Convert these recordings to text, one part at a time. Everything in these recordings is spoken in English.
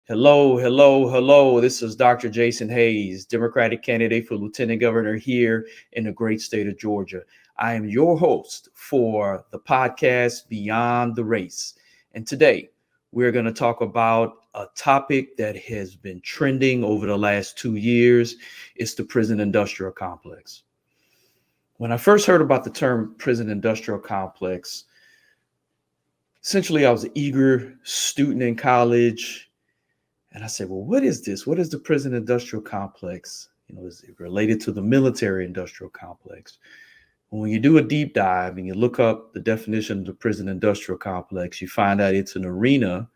Hello, hello, hello. This is Dr. Jason Hayes, Democratic candidate for Lieutenant Governor here in the great state of Georgia. I am your host for the podcast Beyond the Race. And today we're going to talk about a topic that has been trending over the last 2 years. It's the prison industrial complex. When I first heard about the term prison industrial complex, essentially I was an eager student in college. And I said, well, what is this? What is the prison industrial complex? Is it related to the military industrial complex? When you do a deep dive and you look up the definition of the prison industrial complex, you find out it's an arena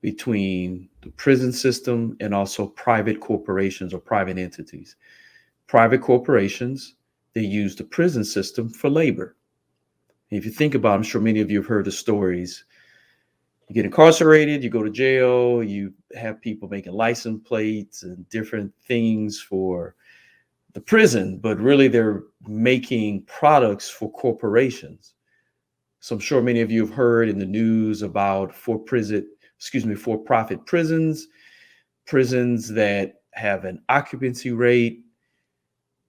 between the prison system and also private corporations or private entities. Private corporations, they use the prison system for labor. If you think about it, I'm sure many of you have heard the stories. You get incarcerated, you go to jail, you have people making license plates and different things for the prison, but really they're making products for corporations. So I'm sure many of you have heard in the news about for-profit prisons, prisons that have an occupancy rate,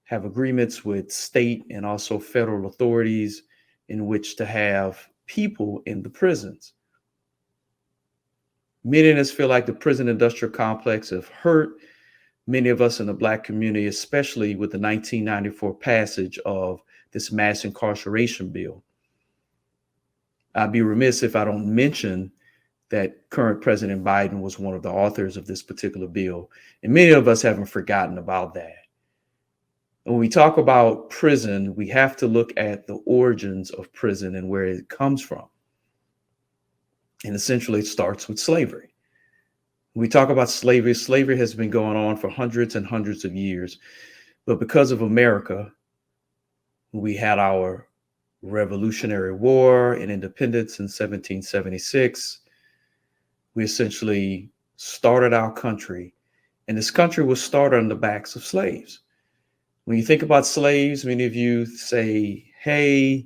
have agreements with state and also federal authorities in which to have people in the prisons. Many of us feel like the prison industrial complex have hurt many of us in the Black community, especially with the 1994 passage of this mass incarceration bill. I'd be remiss if I don't mention that current President Biden was one of the authors of this particular bill. And many of us haven't forgotten about that. When we talk about prison, we have to look at the origins of prison and where it comes from. And essentially, it starts with slavery. When we talk about slavery, slavery has been going on for hundreds and hundreds of years. But because of America, we had our Revolutionary War and independence in 1776. We essentially started our country. And this country was started on the backs of slaves. When you think about slaves, many of you say, hey,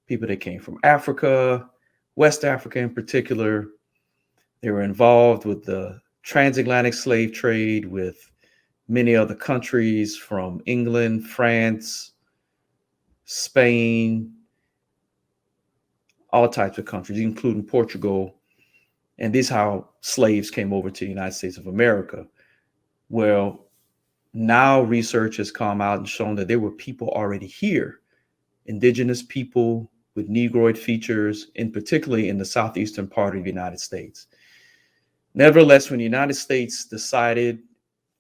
people that came from Africa, West Africa in particular, they were involved with the transatlantic slave trade with many other countries from England, France, Spain, all types of countries, including Portugal. And this is how slaves came over to the United States of America. Well, now research has come out and shown that there were people already here, indigenous people with Negroid features, and particularly in the southeastern part of the United States. Nevertheless, when the United States decided,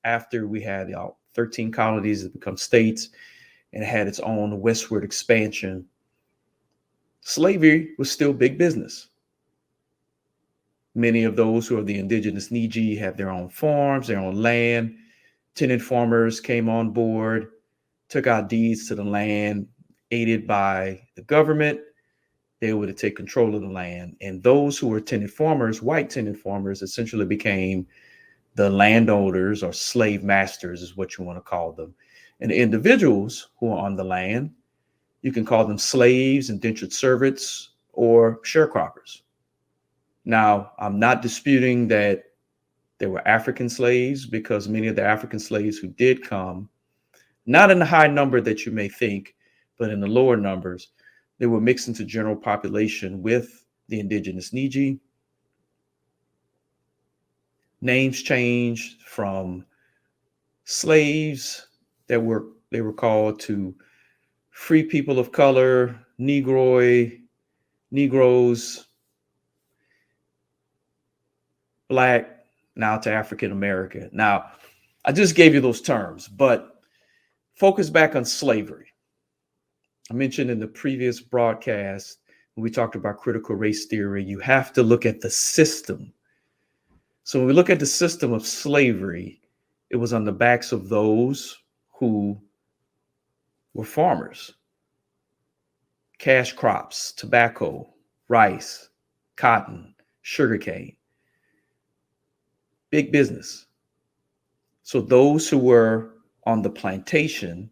after we had 13 colonies that become states and had its own westward expansion, slavery was still big business. Many of those who are the indigenous Niji have their own farms, their own land. Tenant farmers came on board, took out deeds to the land, aided by the government. They were to take control of the land. And those who were tenant farmers, white tenant farmers, essentially became the landowners or slave masters is what you want to call them. And the individuals who are on the land, you can call them slaves, indentured servants, or sharecroppers. Now, I'm not disputing that there were African slaves, because many of the African slaves who did come, not in the high number that you may think, but in the lower numbers, they were mixed into general population with the indigenous Niji. Names changed from slaves they were called to free people of color, Negroes, Black, now to African American. Now, I just gave you those terms, but focus back on slavery. I mentioned in the previous broadcast, when we talked about critical race theory, you have to look at the system. So when we look at the system of slavery, it was on the backs of those who were farmers. Cash crops, tobacco, rice, cotton, sugarcane. Big business. So those who were on the plantation,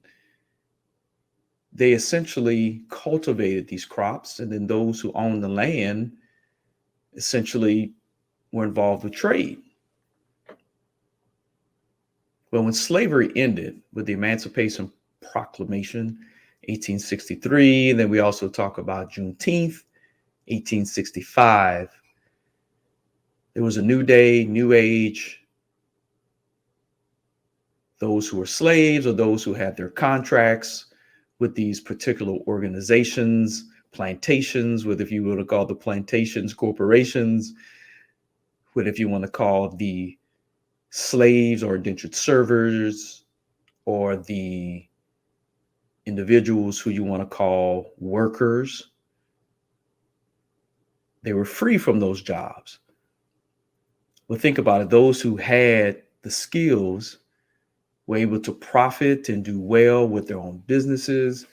they essentially cultivated these crops, and then those who owned the land essentially were involved with trade. Well, when slavery ended with the Emancipation Proclamation, 1863, then we also talk about Juneteenth, 1865. It was a new day, new age. Those who were slaves or those who had their contracts with these particular organizations, plantations, whether if you want to call the plantations corporations, whether if you want to call the slaves or indentured servers or the individuals who you want to call workers, they were free from those jobs. Well, think about it. Those who had the skills were able to profit and do well with their own businesses.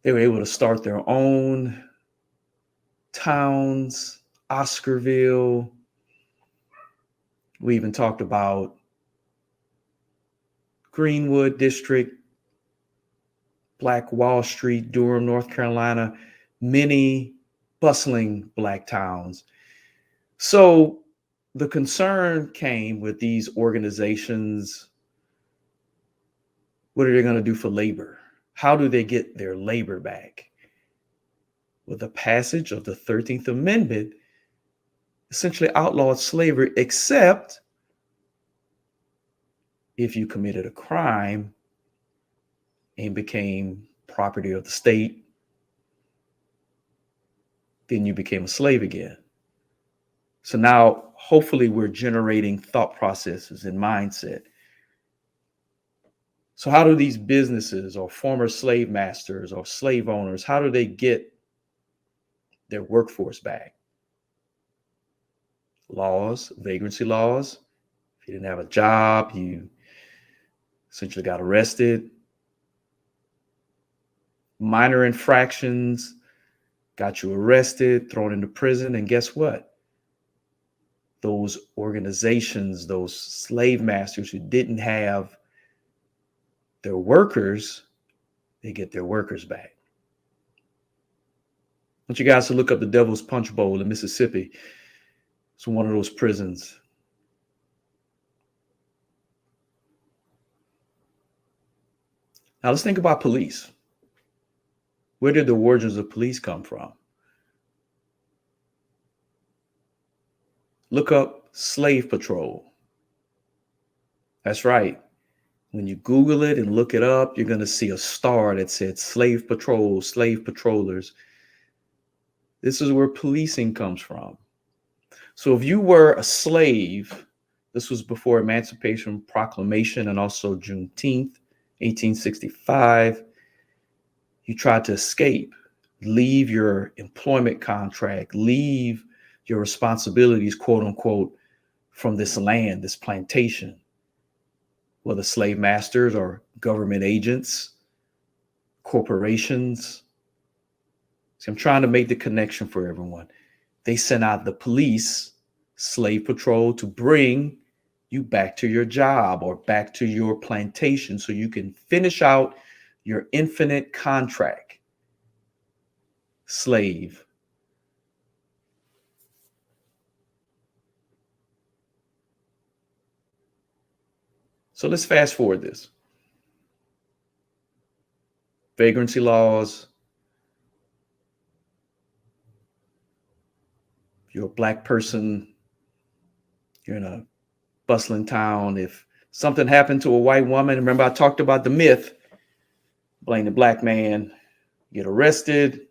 They were able to start their own towns, Oscarville. We even talked about Greenwood District, Black Wall Street, Durham, North Carolina, many bustling Black towns. So the concern came with these organizations. What are they going to do for labor? How do they get their labor back? With the passage of the 13th Amendment, essentially outlawed slavery, except if you committed a crime and became property of the state, then you became a slave again. So now, hopefully, we're generating thought processes and mindset. So how do these businesses or former slave masters or slave owners, how do they get their workforce back? Laws, vagrancy laws. If you didn't have a job, you essentially got arrested. Minor infractions got you arrested, thrown into prison, and guess what? Those organizations, those slave masters who didn't have their workers, they get their workers back. I want you guys to look up the Devil's Punch Bowl in Mississippi. It's one of those prisons. Now let's think about police. Where did the origins of police come from? Look up slave patrol. That's right. When you Google it and look it up, you're going to see a star that said slave patrol, slave patrollers. This is where policing comes from. So if you were a slave, this was before Emancipation Proclamation and also Juneteenth, 1865, you tried to escape, leave your employment contract, leave your responsibilities, quote unquote, from this land, this plantation, whether slave masters or government agents, corporations. See, I'm trying to make the connection for everyone. They sent out the police, slave patrol, to bring you back to your job or back to your plantation so you can finish out your infinite contract. Slave. So let's fast forward this. Vagrancy laws. If you're a Black person, you're in a bustling town. If something happened to a white woman, remember I talked about the myth, blame the Black man, get arrested,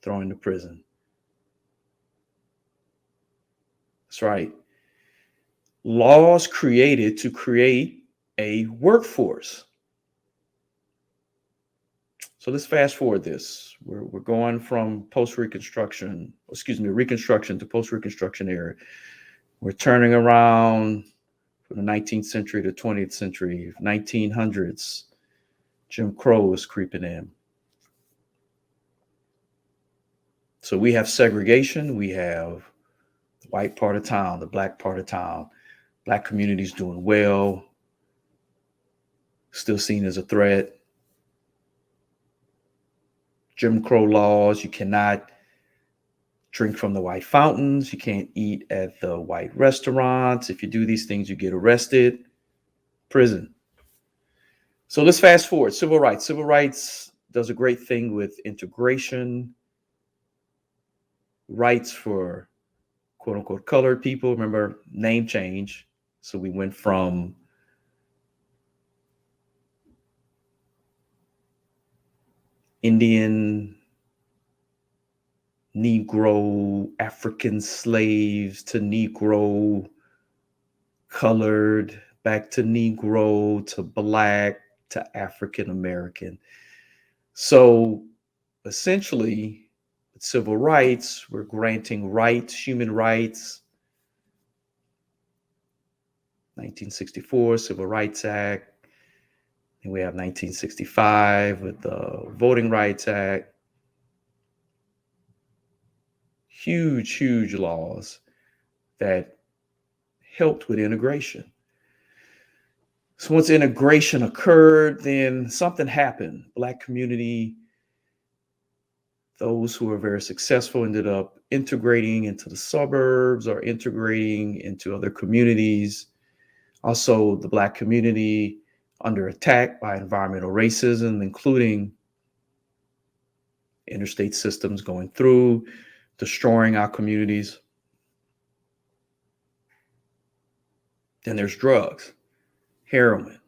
thrown into prison. That's right. Laws created to create a workforce. So let's fast forward this. We're going from Reconstruction to post-Reconstruction era. We're turning around from the 19th century to 20th century, 1900s. Jim Crow is creeping in. So we have segregation. We have the white part of town, the Black part of town. Black communities doing well, still seen as a threat. Jim Crow laws, you cannot drink from the white fountains. You can't eat at the white restaurants. If you do these things, you get arrested, prison. So let's fast forward. Civil rights. Civil rights does a great thing with integration, rights for quote unquote colored people. Remember, name change. So we went from Indian, Negro, African slaves to Negro, colored, back to Negro, to Black, to African American. So essentially, with civil rights, we're granting rights, human rights. 1964 Civil Rights Act. And we have 1965 with the Voting Rights Act. Huge, huge laws that helped with integration. So once integration occurred, then something happened. Black community, those who were very successful ended up integrating into the suburbs or integrating into other communities. Also, the Black community under attack by environmental racism, including interstate systems going through, destroying our communities. Then there's drugs, heroin,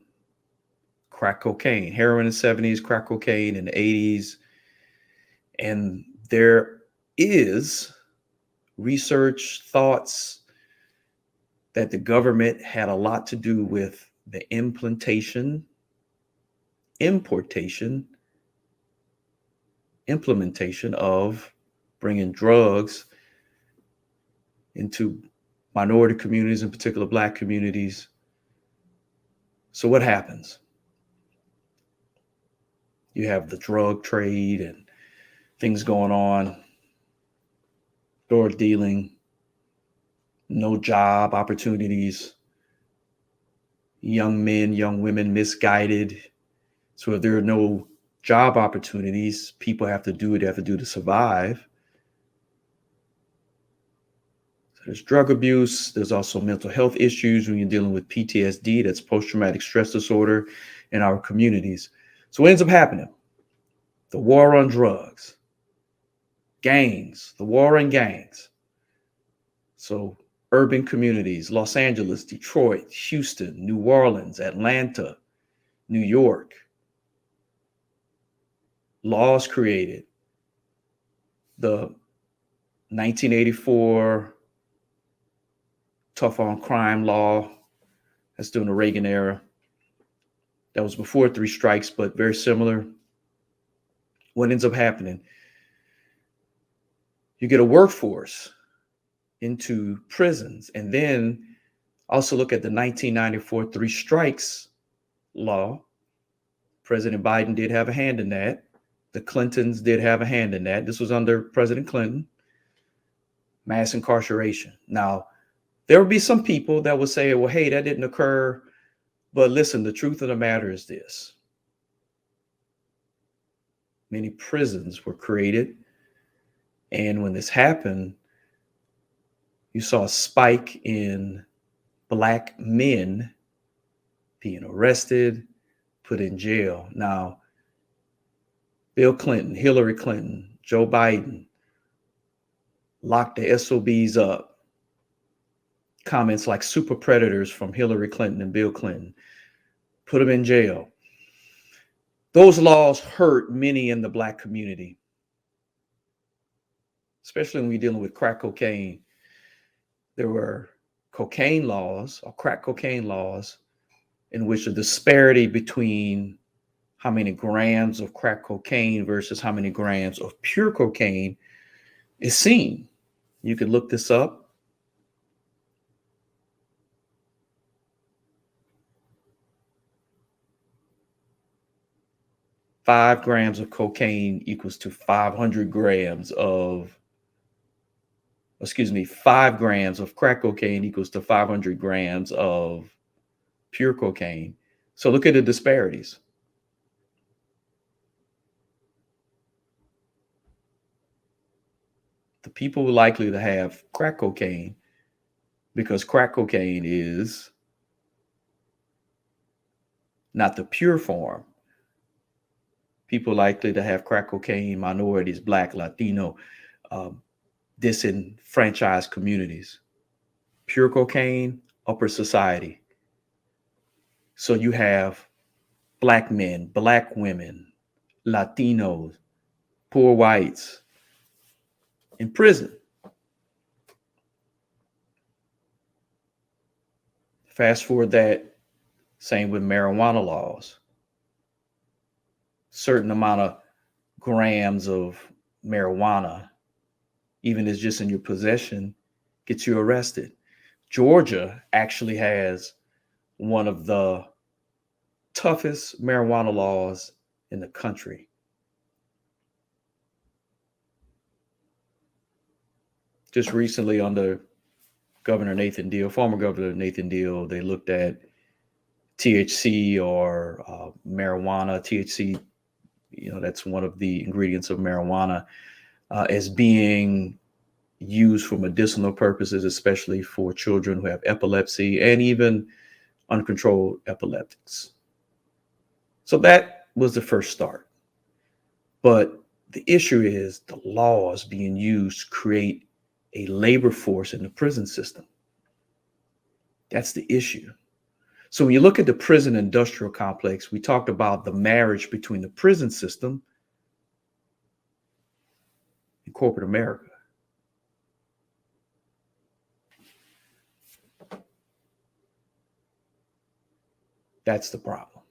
crack cocaine, heroin in the 70s, crack cocaine in the 80s. And there is research, thoughts that the government had a lot to do with the importation, implementation of bringing drugs into minority communities, in particular Black communities. So what happens? You have the drug trade and things going on, drug dealing, no job opportunities, young men, young women misguided. So if there are no job opportunities, people have to do what they have to do to survive. So there's drug abuse. There's also mental health issues when you're dealing with PTSD, that's post-traumatic stress disorder, in our communities. So what ends up happening? The war on drugs, gangs, the war on gangs. So urban communities, Los Angeles, Detroit, Houston, New Orleans, Atlanta, New York, laws created. The 1984 tough on crime law, that's during the Reagan era. That was before three strikes, but very similar. What ends up happening? You get a workforce into prisons, and then also look at the 1994 three strikes law. President Biden did have a hand in that. The Clintons did have a hand in that. This was under President Clinton. Mass incarceration. Now, there will be some people that will say, well, hey, that didn't occur. But listen, the truth of the matter is this. Many prisons were created. And when this happened, you saw a spike in Black men being arrested, put in jail. Now, Bill Clinton, Hillary Clinton, Joe Biden locked the SOBs up. Comments like super predators from Hillary Clinton and Bill Clinton, put them in jail. Those laws hurt many in the Black community, especially when we're dealing with crack cocaine. There were cocaine laws or crack cocaine laws in which the disparity between how many grams of crack cocaine versus how many grams of pure cocaine is seen. You can look this up. Five grams of cocaine equals to 500 grams of, 5 grams of crack cocaine equals to 500 grams of pure cocaine. So look at the disparities. the people likely to have crack cocaine, because crack cocaine is not the pure form. People likely to have crack cocaine, minorities, Black, Latino, um, disenfranchised communities. Pure cocaine, upper society. So you have Black men, Black women, Latinos, poor whites in prison. Fast forward that, same with marijuana laws. Certain amount of grams of marijuana, even as just in your possession, gets you arrested. Georgia actually has one of the toughest marijuana laws in the country. Just recently, under Governor Nathan Deal, former Governor Nathan Deal, they looked at THC or marijuana. THC, that's one of the ingredients of marijuana, as being used for medicinal purposes, especially for children who have epilepsy and even uncontrolled epileptics. So that was the first start. But the issue is the laws being used to create a labor force in the prison system. That's the issue. So when you look at the prison industrial complex, we talked about the marriage between the prison system and corporate America. That's the problem.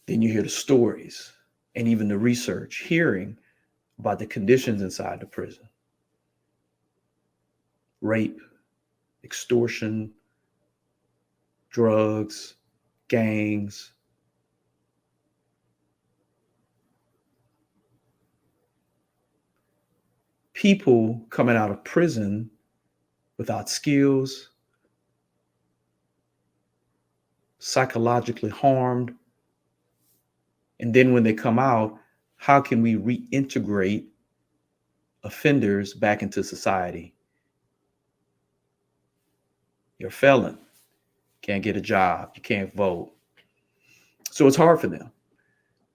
Then you hear the stories and even the research, hearing about the conditions inside the prison. Rape, extortion, drugs, gangs. People coming out of prison without skills, psychologically harmed. And then when they come out, how can we reintegrate offenders back into society? You're a felon, can't get a job, you can't vote. So it's hard for them.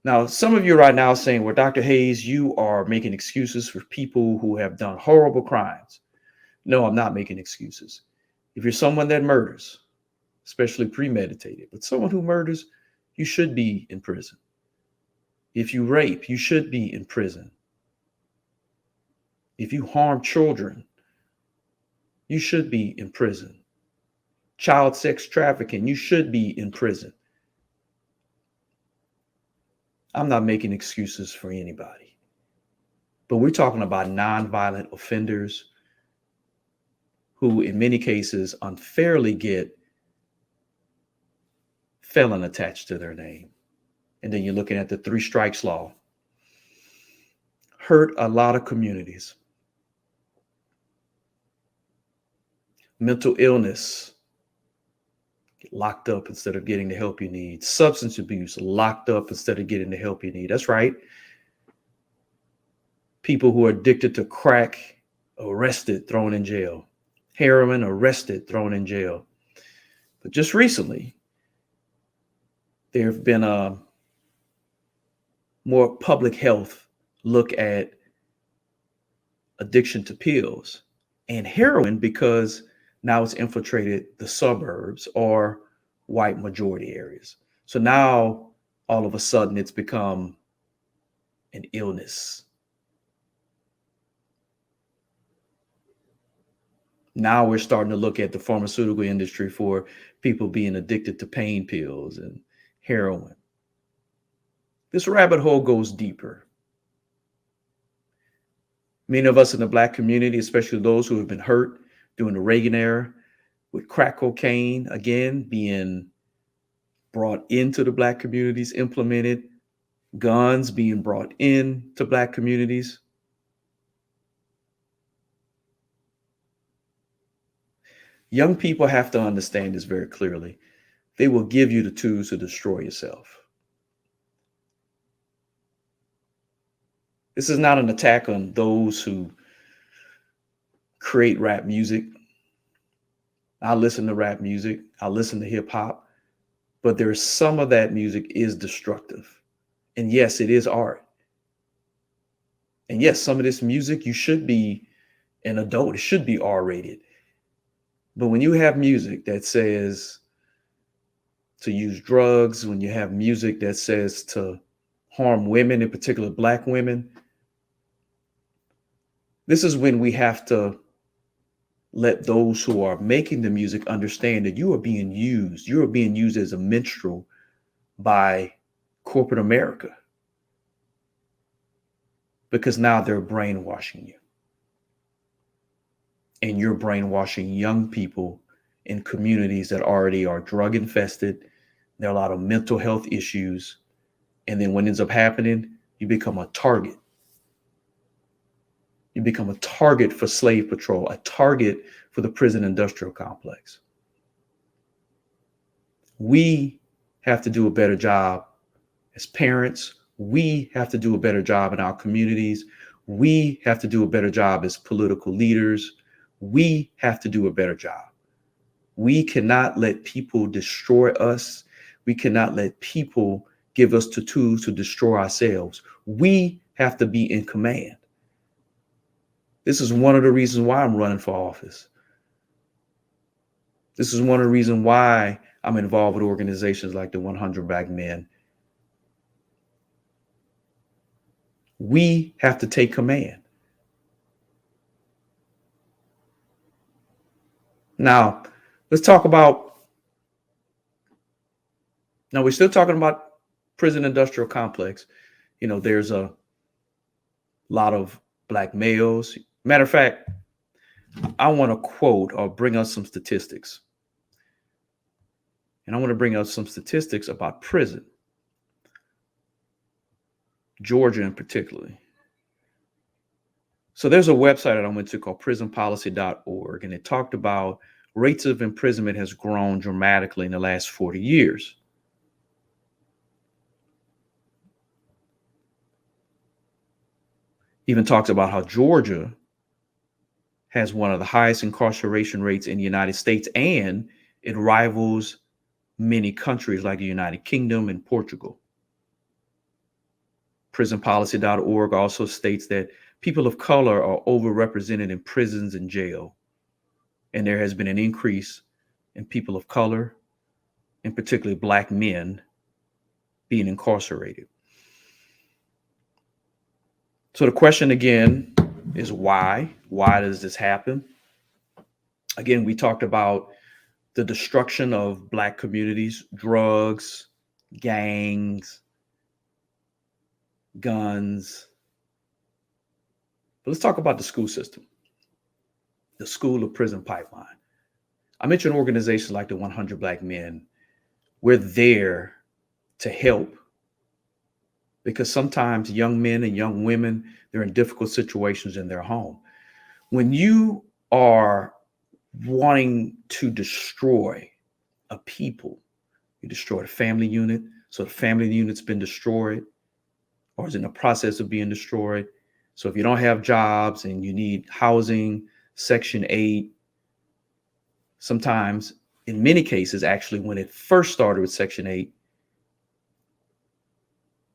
Now, some of you right now saying, well, Dr. Hayes, you are making excuses for people who have done horrible crimes. No, I'm not making excuses. If you're someone that murders, especially premeditated, but someone who murders, you should be in prison. If you rape, you should be in prison. If you harm children, you should be in prison. Child sex trafficking, you should be in prison. I'm not making excuses for anybody, but we're talking about nonviolent offenders who, in many cases, unfairly get felon attached to their name. And then you're looking at the 3 strikes law. Hurt a lot of communities. Mental illness, get locked up instead of getting the help you need. Substance abuse, locked up instead of getting the help you need. That's right. People who are addicted to crack, arrested, thrown in jail. Heroin, arrested, thrown in jail. But just recently, there have been a more public health look at addiction to pills and heroin, because now it's infiltrated the suburbs or white majority areas. So now all of a sudden it's become an illness. Now we're starting to look at the pharmaceutical industry for people being addicted to pain pills and heroin. This rabbit hole goes deeper. Many of us in the Black community, especially those who have been hurt during the Reagan era, with crack cocaine, again, being brought into the Black communities, implemented, guns being brought in to Black communities. Young people have to understand this very clearly. They will give you the tools to destroy yourself. This is not an attack on those who create rap music. I listen to rap music, I listen to hip hop, but there's some of that music is destructive. And yes, it is art. And yes, some of this music, you should be an adult, it should be R rated. But when you have music that says to use drugs, when you have music that says to harm women, in particular Black women, this is when we have to let those who are making the music understand that you are being used. You are being used as a minstrel by corporate America because now they're brainwashing you. And you're brainwashing young people in communities that already are drug infested. There are a lot of mental health issues. And then what ends up happening, you become a target. You become a target for slave patrol, a target for the prison industrial complex. We have to do a better job as parents. We have to do a better job in our communities. We have to do a better job as political leaders. We have to do a better job. We cannot let people destroy us. We cannot let people give us the tools to destroy ourselves. We have to be in command. This is one of the reasons why I'm running for office. This is one of the reasons why I'm involved with organizations like the 100 Black Men. We have to take command. Now, let's talk about, now we're still talking about prison industrial complex. You know, there's a lot of Black males. Matter of fact, I want to quote or bring us some statistics. And I want to bring up some statistics about prison, Georgia in particularly. So there's a website that I went to called prisonpolicy.org, and it talked about rates of imprisonment has grown dramatically in the last 40 years. Even talks about how Georgia has one of the highest incarceration rates in the United States, and it rivals many countries like the United Kingdom and Portugal. Prisonpolicy.org also states that people of color are overrepresented in prisons and jail. And there has been an increase in people of color, and particularly Black men, being incarcerated. So the question again is why? Why does this happen? Again, we talked about the destruction of Black communities, drugs, gangs, guns. But let's talk about the school system, the school to prison pipeline. I mentioned organizations like the 100 Black Men. We're there to help because sometimes young men and young women, they're in difficult situations in their home. When you are wanting to destroy a people, you destroy the family unit. So the family unit's been destroyed or is in the process of being destroyed. So if you don't have jobs and you need housing, Section 8, sometimes, in many cases, actually, when it first started with Section 8,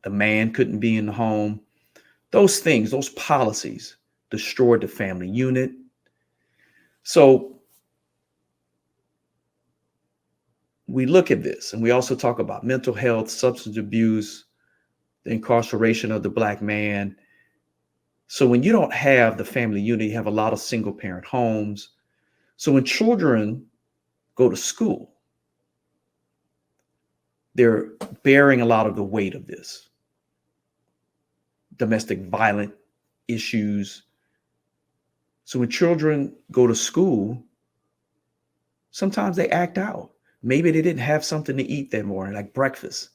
the man couldn't be in the home. Those things, those policies destroyed the family unit. So we look at this and we also talk about mental health, substance abuse, the incarceration of the Black man. So when you don't have the family unit, you have a lot of single parent homes. So when children go to school, they're bearing a lot of the weight of this. Domestic violence issues. So when children go to school, sometimes they act out. Maybe they didn't have something to eat that morning, like breakfast.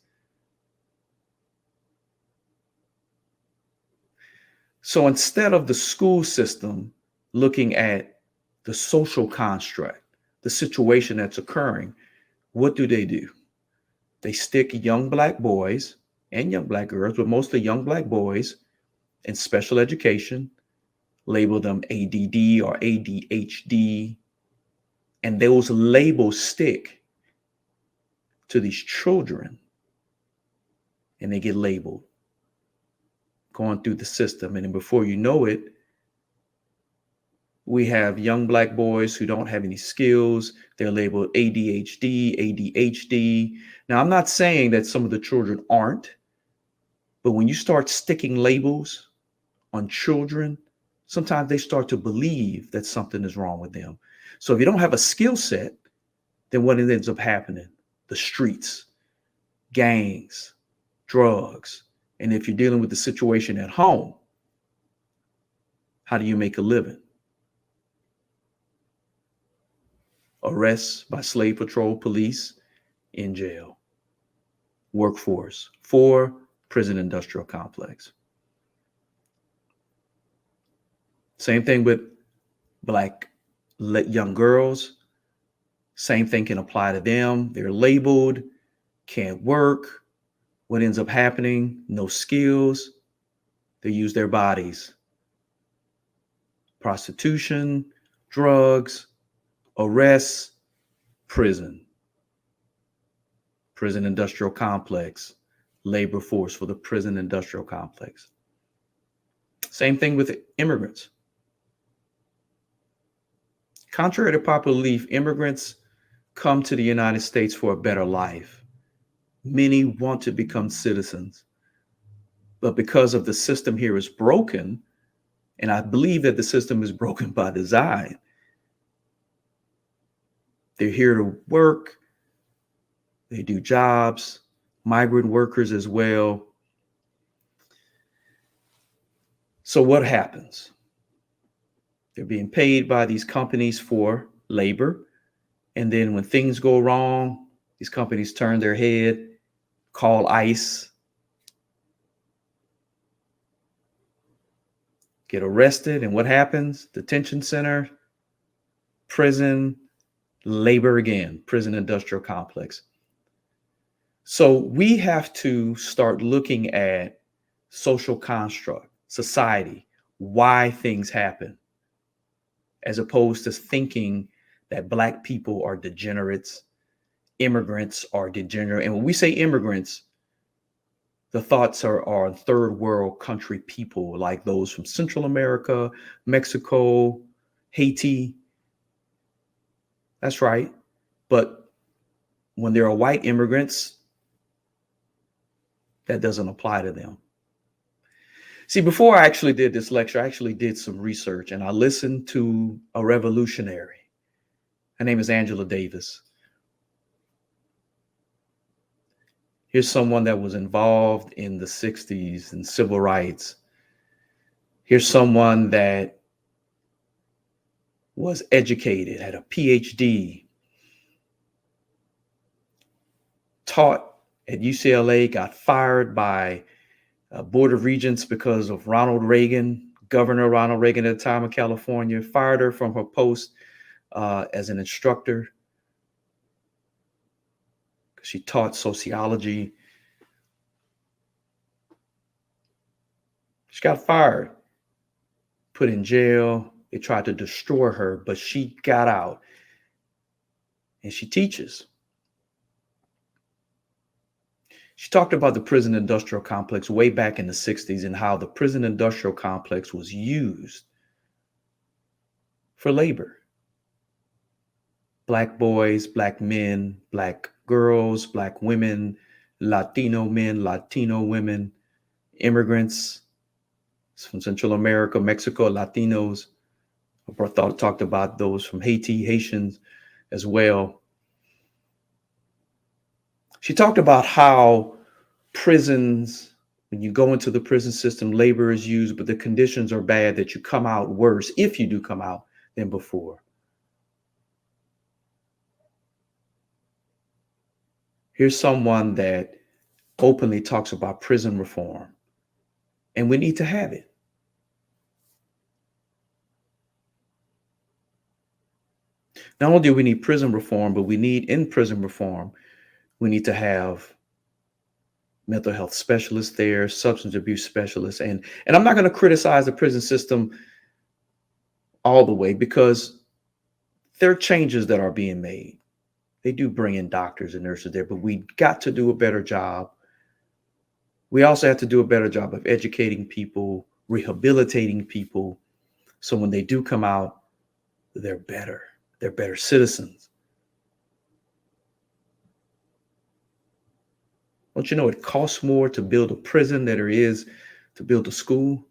So instead of the school system looking at the social construct, the situation that's occurring, what do? They stick young Black boys and young Black girls, but mostly young Black boys, in special education, label them ADD or ADHD, and those labels stick to these children and they get labeled going through the system. And then before you know it, we have young Black boys who don't have any skills. They're labeled ADHD, ADHD. Now, I'm not saying that some of the children aren't, but when you start sticking labels on children, sometimes they start to believe that something is wrong with them. So if you don't have a skill set, then what ends up happening? The streets, gangs, drugs. And if you're dealing with the situation at home, how do you make a living? Arrests by slave patrol police, in jail. Workforce for prison industrial complex. Same thing with Black young girls. Same thing can apply to them. They're labeled, can't work. What ends up happening? No skills. They use their bodies. Prostitution, drugs, arrests, prison. Prison industrial complex, labor force for the prison industrial complex. Same thing with immigrants. Contrary to popular belief, immigrants come to the United States for a better life. Many want to become citizens, but because of the system here is broken, and I believe that the system is broken by design, they're here to work, they do jobs, migrant workers as well. So what happens? They're being paid by these companies for labor. And then when things go wrong, these companies turn their head, call ICE, get arrested. And what happens? Detention center, prison, labor again, prison industrial complex. So we have to start looking at social construct, society, why things happen, as opposed to thinking that Black people are degenerates, immigrants are degenerate. And when we say immigrants, the thoughts are on third world country people like those from Central America, Mexico, Haiti. That's right. But when there are white immigrants, that doesn't apply to them. See, before I actually did this lecture, I actually did some research and I listened to a revolutionary. Her name is Angela Davis. Here's someone that was involved in the 60s in civil rights. Here's someone that was educated, had a PhD, taught at UCLA, got fired by Board of Regents because of Ronald Reagan, Governor Ronald Reagan at the time of California, fired her from her post as an instructor. She taught sociology. She got fired, put in jail. They tried to destroy her, but she got out and she teaches. She talked about the prison industrial complex way back in the 60s and how the prison industrial complex was used for labor. Black boys, Black men, Black girls, Black women, Latino men, Latino women, immigrants from Central America, Mexico, Latinos. I talked about those from Haiti, Haitians as well. She talked about how prisons, when you go into the prison system, labor is used, but the conditions are bad, that you come out worse, if you do come out, than before. Here's someone that openly talks about prison reform, and we need to have it. Not only do we need prison reform, but we need in prison reform, we need to have mental health specialists there, substance abuse specialists, and I'm not going to criticize the prison system all the way because there are changes that are being made. They do bring in doctors and nurses there, but we got to do a better job. We also have to do a better job of educating people, rehabilitating people, so when they do come out, they're better. They're better citizens. Don't you know it costs more to build a prison than there is to build a school?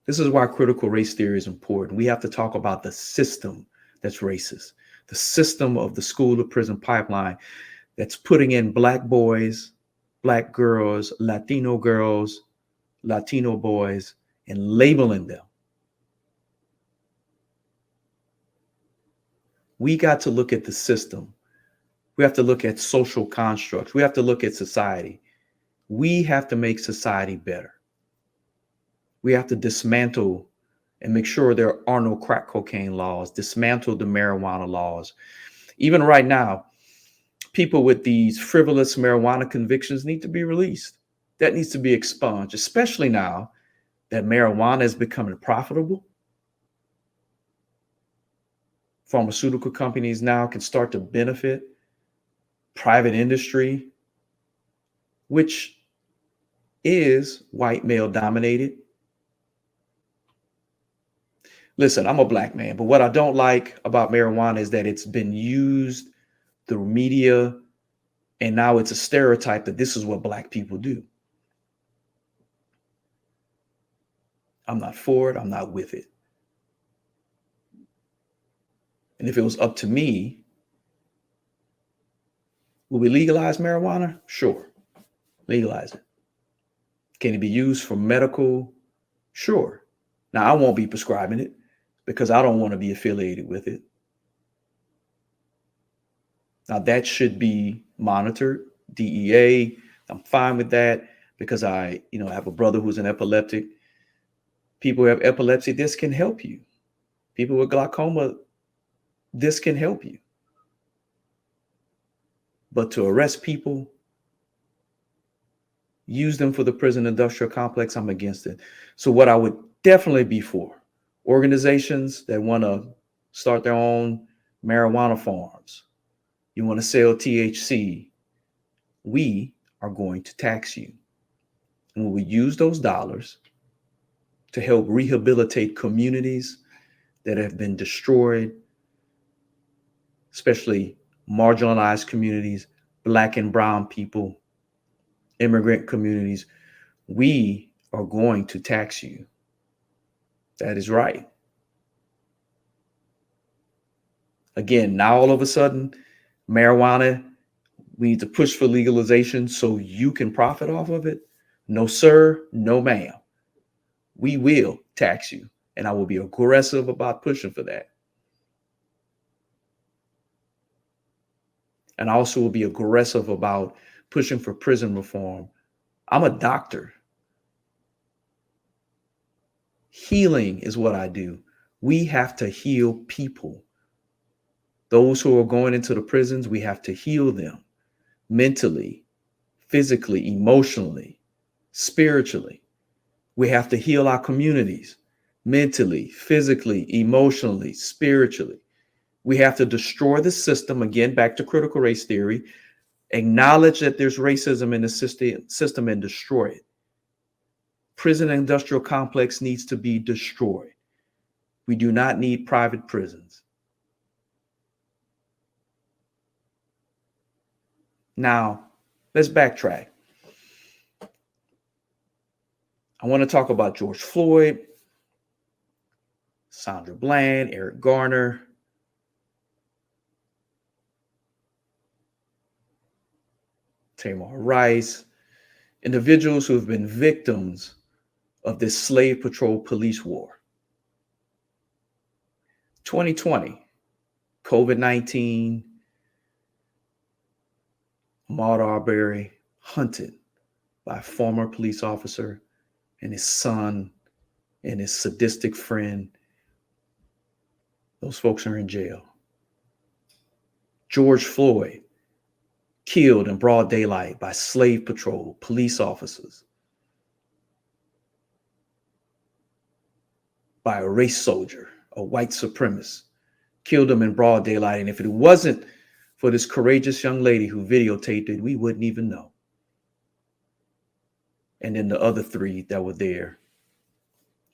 This is why critical race theory is important. We have to talk about the system that's racist, the system of the school to prison pipeline that's putting in Black boys, Black girls, Latino boys, and labeling them. We got to look at the system. We have to look at social constructs. We have to look at society. We have to make society better. We have to dismantle and make sure there are no crack cocaine laws, dismantle the marijuana laws. Even right now, people with these frivolous marijuana convictions need to be released. That needs to be expunged, especially now that marijuana is becoming profitable. Pharmaceutical companies now can start to benefit private industry, which is white male dominated. Listen, I'm a Black man, but what I don't like about marijuana is that it's been used through media, and now it's a stereotype that this is what Black people do. I'm not for it. I'm not with it. And if it was up to me, would we legalize marijuana? Sure, legalize it. Can it be used for medical? Sure. Now, I won't be prescribing it because I don't want to be affiliated with it. Now, that should be monitored. DEA, I'm fine with that because I have a brother who's an epileptic. People who have epilepsy, this can help you. People with glaucoma, this can help you. But to arrest people, use them for the prison industrial complex, I'm against it. So what I would definitely be for, organizations that want to start their own marijuana farms, you want to sell THC, we are going to tax you. And when we use those dollars to help rehabilitate communities that have been destroyed, especially marginalized communities, Black and brown people, immigrant communities, we are going to tax you. That is right. Again, now all of a sudden, marijuana, we need to push for legalization so you can profit off of it. No, sir. No, ma'am. We will tax you. And I will be aggressive about pushing for that. And I also will be aggressive about pushing for prison reform. I'm a doctor. Healing is what I do. We have to heal people. Those who are going into the prisons, we have to heal them mentally, physically, emotionally, spiritually. We have to heal our communities mentally, physically, emotionally, spiritually. We have to destroy the system, again, back to critical race theory, acknowledge that there's racism in the system and destroy it. Prison industrial complex needs to be destroyed. We do not need private prisons. Now, let's backtrack. I want to talk about George Floyd, Sandra Bland, Eric Garner, Tamar Rice, individuals who have been victims of this slave patrol police war. 2020, COVID-19, Ahmaud Arbery hunted by a former police officer and his son and his sadistic friend. Those folks are in jail. George Floyd, killed in broad daylight by slave patrol, police officers, by a race soldier, a white supremacist, killed them in broad daylight. And if it wasn't for this courageous young lady who videotaped it, we wouldn't even know. And then the other three that were there,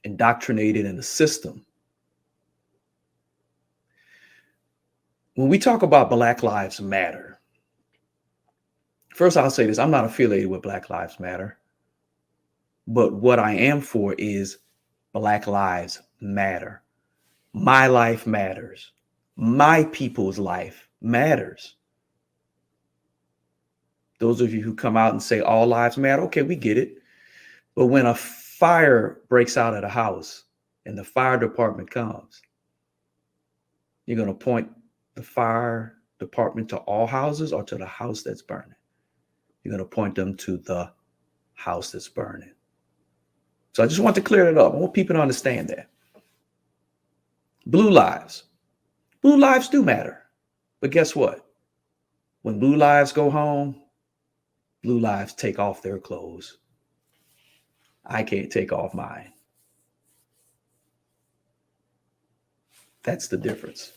indoctrinated in the system. When we talk about Black Lives Matter, first I'll say this, I'm not affiliated with Black Lives Matter, but what I am for is Black Lives Matter. My life matters. My people's life matters. Those of you who come out and say all lives matter, okay, we get it. But when a fire breaks out at a house and the fire department comes, you're going to point the fire department to all houses or to the house that's burning? You're going to point them to the house that's burning. So I just want to clear it up. I want people to understand that. Blue lives do matter. But guess what? When blue lives go home, blue lives take off their clothes. I can't take off mine. That's the difference.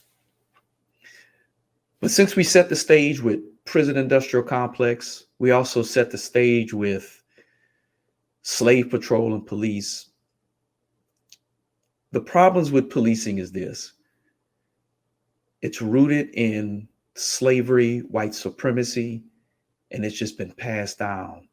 But since we set the stage with prison industrial complex, we also set the stage with slave patrol and police. The problems with policing is this. It's rooted in slavery, white supremacy, and it's just been passed down.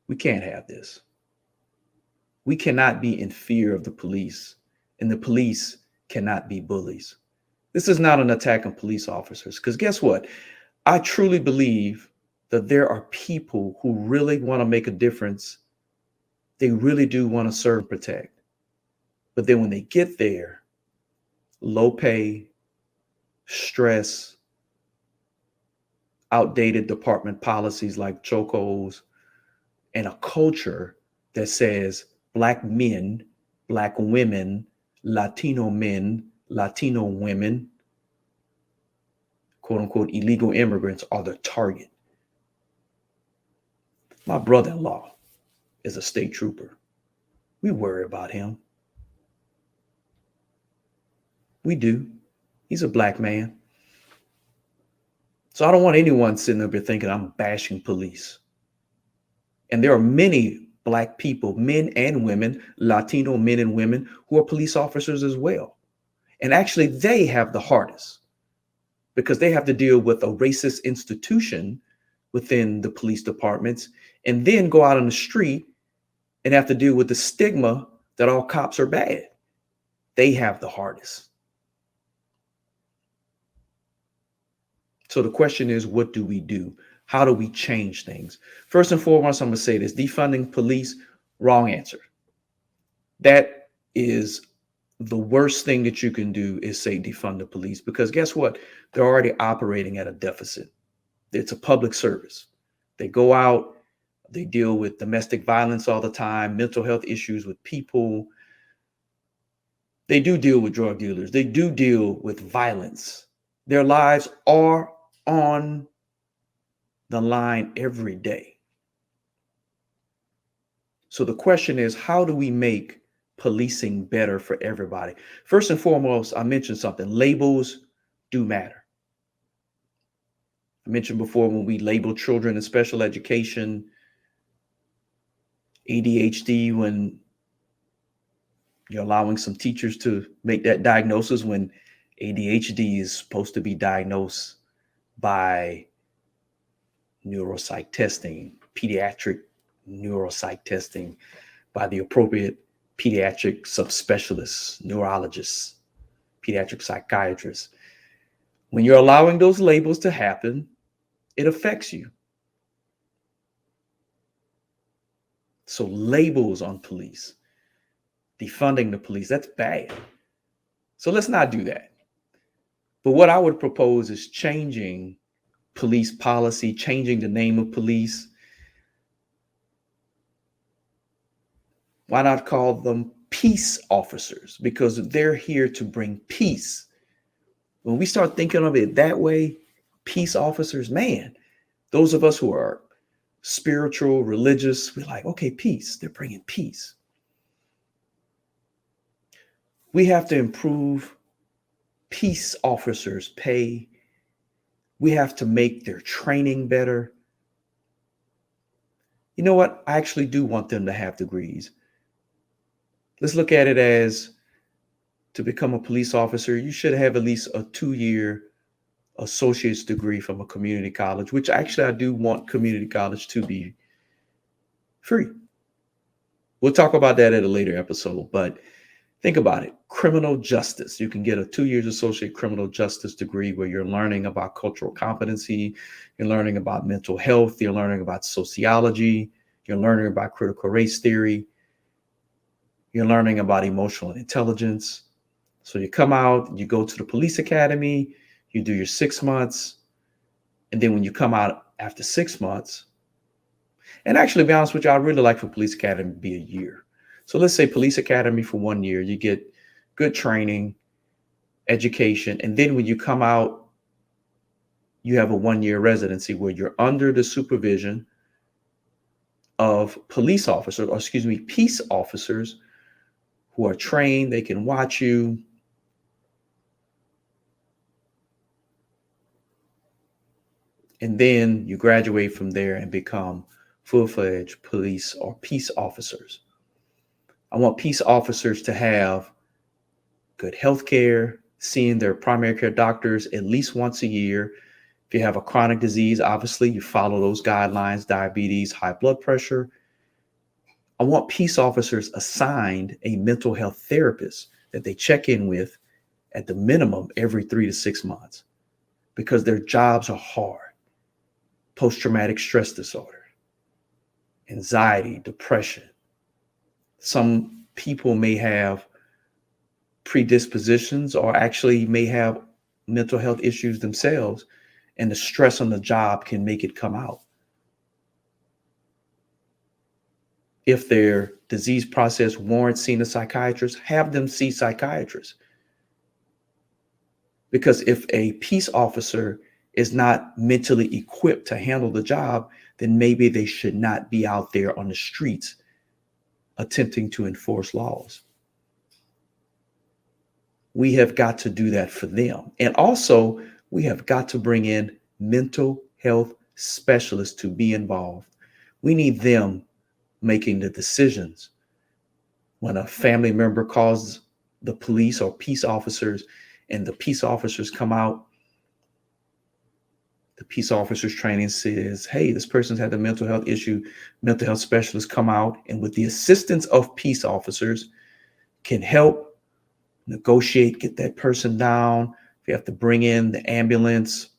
We can't have this. We cannot be in fear of the police, and the police cannot be bullies. This is not an attack on police officers, because guess what? I truly believe that there are people who really want to make a difference. They really do want to serve and protect. But then when they get there, low pay, stress, outdated department policies like chokeholds, and a culture that says Black men, Black women, Latino men, Latino women, quote unquote, illegal immigrants are the target. My brother-in-law is a state trooper. We worry about him. We do. He's a Black man. So I don't want anyone sitting up here thinking I'm bashing police. And there are many Black people, men and women, Latino men and women, who are police officers as well. And actually, they have the hardest because they have to deal with a racist institution within the police departments and then go out on the street and have to deal with the stigma that all cops are bad. They have the hardest. So the question is, what do we do? How do we change things? First and foremost, I'm going to say this: defunding police, wrong answer. That is the worst thing that you can do, is say defund the police, because guess what? They're already operating at a deficit. It's a public service. They go out, they deal with domestic violence all the time, mental health issues with people. They do deal with drug dealers. They do deal with violence. Their lives are on the line every day. So the question is, how do we make policing better for everybody? First and foremost, I mentioned something. Labels do matter. I mentioned before, when we label children in special education, ADHD, when you're allowing some teachers to make that diagnosis when ADHD is supposed to be diagnosed by neuropsych testing, pediatric neuropsych testing by the appropriate pediatric subspecialists, neurologists, pediatric psychiatrists. When you're allowing those labels to happen, it affects you. So labels on police, defunding the police, that's bad. So let's not do that. But what I would propose is changing police policy, changing the name of police. Why not call them peace officers? Because they're here to bring peace. When we start thinking of it that way, peace officers, man, those of us who are spiritual, religious, we're like, okay, peace. They're bringing peace. We have to improve peace officers' pay. We have to make their training better. You know what? I actually do want them to have degrees. Let's look at it as to become a police officer, you should have at least a 2-year associate's degree from a community college, which actually I do want community college to be free. We'll talk about that at a later episode, but think about it. Criminal justice. You can get a 2 years associate criminal justice degree where you're learning about cultural competency, you're learning about mental health, you're learning about sociology, you're learning about critical race theory, you're learning about emotional intelligence. So you come out, you go to the police academy, you do your 6 months, and then when you come out after 6 months, and actually, to be honest with you, I really like for police academy to be a year. So let's say police academy for 1 year, you get good training, education, and then when you come out, you have a 1-year residency where you're under the supervision of police officers, or excuse me, peace officers who are trained. They can watch you. And then you graduate from there and become full-fledged police or peace officers. I want peace officers to have good health care, seeing their primary care doctors at least once a year. If you have a chronic disease, obviously you follow those guidelines, diabetes, high blood pressure. I want peace officers assigned a mental health therapist that they check in with at the minimum every 3 to 6 months because their jobs are hard. Post-traumatic stress disorder, anxiety, depression. Some people may have predispositions or actually may have mental health issues themselves, and the stress on the job can make it come out. If their disease process warrants seeing a psychiatrist, have them see psychiatrists. Because if a peace officer is not mentally equipped to handle the job, then maybe they should not be out there on the streets attempting to enforce laws. We have got to do that for them. And also, we have got to bring in mental health specialists to be involved. We need them making the decisions. When a family member calls the police or peace officers and the peace officers come out, the peace officers training says, hey, this person's had a mental health issue. Mental health specialists come out and with the assistance of peace officers can help negotiate, get that person down. If you have to bring in the ambulance.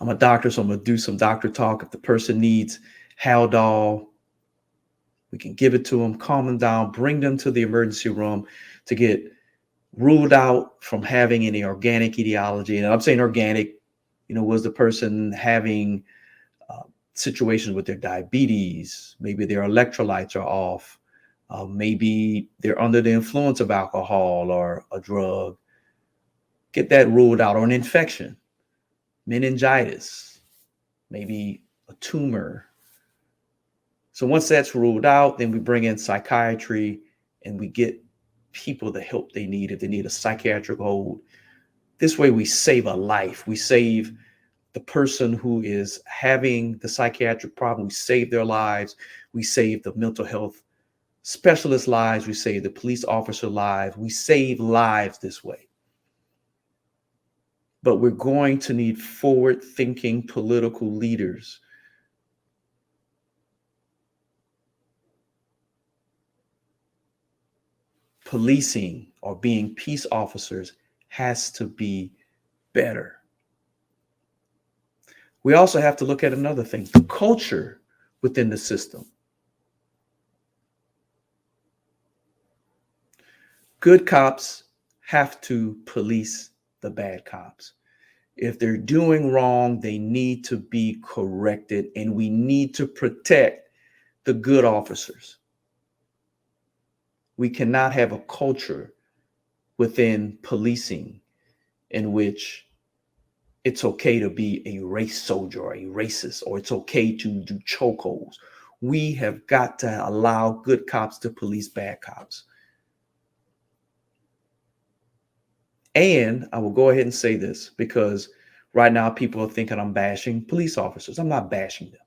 I'm a doctor, so I'm going to do some doctor talk. If the person needs Haldol, we can give it to them, calm them down, bring them to the emergency room to get ruled out from having any organic etiology. And I'm saying organic, was the person having situations with their diabetes? Maybe their electrolytes are off. Maybe they're under the influence of alcohol or a drug. Get that ruled out, or an infection, meningitis, maybe a tumor. So once that's ruled out, then we bring in psychiatry and we get people the help they need if they need a psychiatric hold. This way we save a life. We save the person who is having the psychiatric problem. We save their lives. We save the mental health specialist lives. We save the police officer lives. We save lives this way. But we're going to need forward-thinking political leaders. Policing or being peace officers has to be better. We also have to look at another thing, the culture within the system. Good cops have to police the bad cops. If they're doing wrong, they need to be corrected, and we need to protect the good officers. We cannot have a culture within policing in which it's okay to be a race soldier or a racist, or it's okay to do chokeholds. We have got to allow good cops to police bad cops. And I will go ahead and say this because right now people are thinking I'm bashing police officers. I'm not bashing them.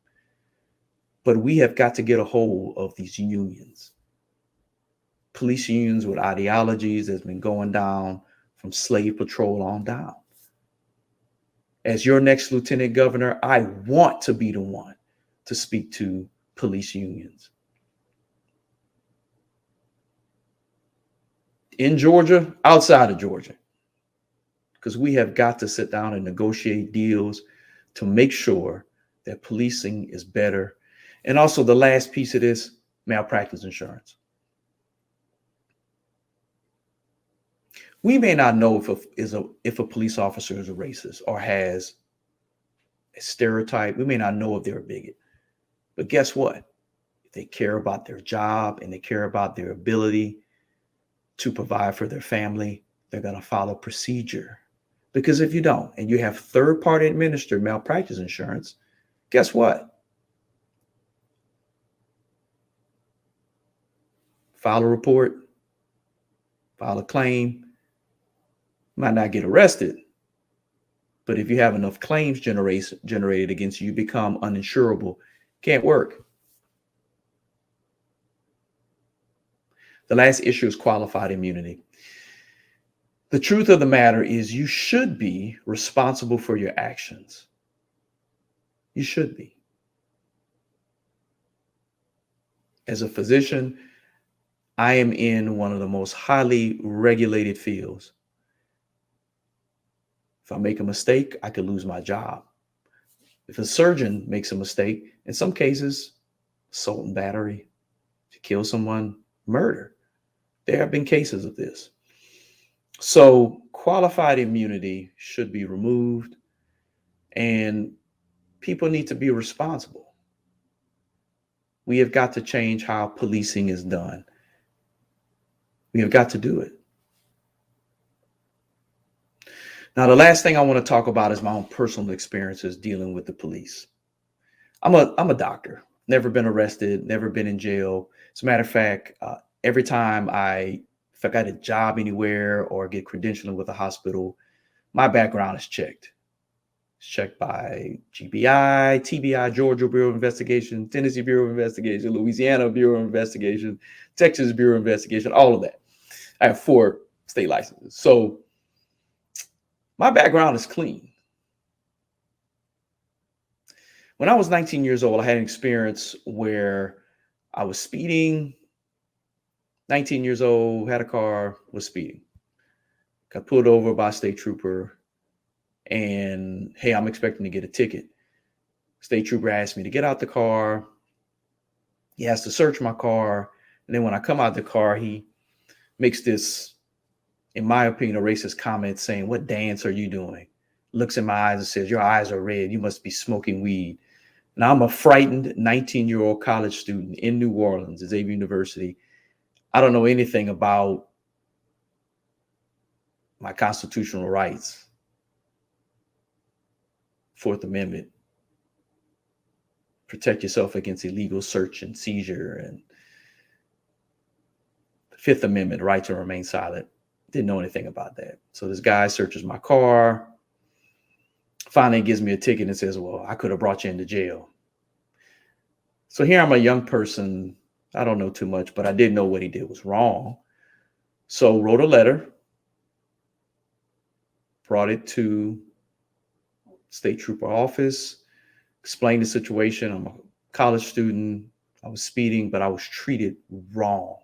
But we have got to get a hold of these unions. Police unions with ideologies that's been going down from slave patrol on down. As your next lieutenant governor, I want to be the one to speak to police unions. In Georgia, outside of Georgia, because we have got to sit down and negotiate deals to make sure that policing is better. And also the last piece of this, malpractice insurance. We may not know if a police officer is a racist or has a stereotype. We may not know if they're a bigot. But guess what? If they care about their job and they care about their ability to provide for their family, they're going to follow procedure. Because if you don't, and you have third-party administered malpractice insurance, guess what? File a report, file a claim, might not get arrested, but if you have enough claims generated against you, you become uninsurable, can't work. The last issue is qualified immunity. The truth of the matter is you should be responsible for your actions. You should be. As a physician, I am in one of the most highly regulated fields. If I make a mistake, I could lose my job. If a surgeon makes a mistake, in some cases, assault and battery, to kill someone, murder. There have been cases of this. So qualified immunity should be removed, and people need to be responsible. We have got to change how policing is done. We have got to do it. Now, the last thing I want to talk about is my own personal experiences dealing with the police. I'm a doctor, never been arrested, never been in jail. As a matter of fact, every time if I got a job anywhere or get credentialing with a hospital, my background is checked. It's checked by GBI, TBI, Georgia Bureau of Investigation, Tennessee Bureau of Investigation, Louisiana Bureau of Investigation, Texas Bureau of Investigation, all of that. I have 4 state licenses. So my background is clean. When I was 19 years old, I had an experience where I was speeding. 19 years old, had a car, was speeding. Got pulled over by a state trooper. And hey, I'm expecting to get a ticket. State trooper asked me to get out the car. He has to search my car. And then when I come out the car, he makes this, in my opinion, a racist comment saying, "What dance are you doing?" Looks in my eyes and says, "Your eyes are red. You must be smoking weed." Now I'm a frightened 19-year-old college student in New Orleans at Xavier University. I don't know anything about my constitutional rights. Fourth Amendment, protect yourself against illegal search and seizure, and the Fifth Amendment, right to remain silent. Didn't know anything about that. So this guy searches my car, finally gives me a ticket and says, "Well, I could have brought you into jail." So here I'm a young person. I don't know too much, but I did know what he did was wrong. So wrote a letter, brought it to state trooper office, explained the situation. I'm a college student. I was speeding, but I was treated wrong.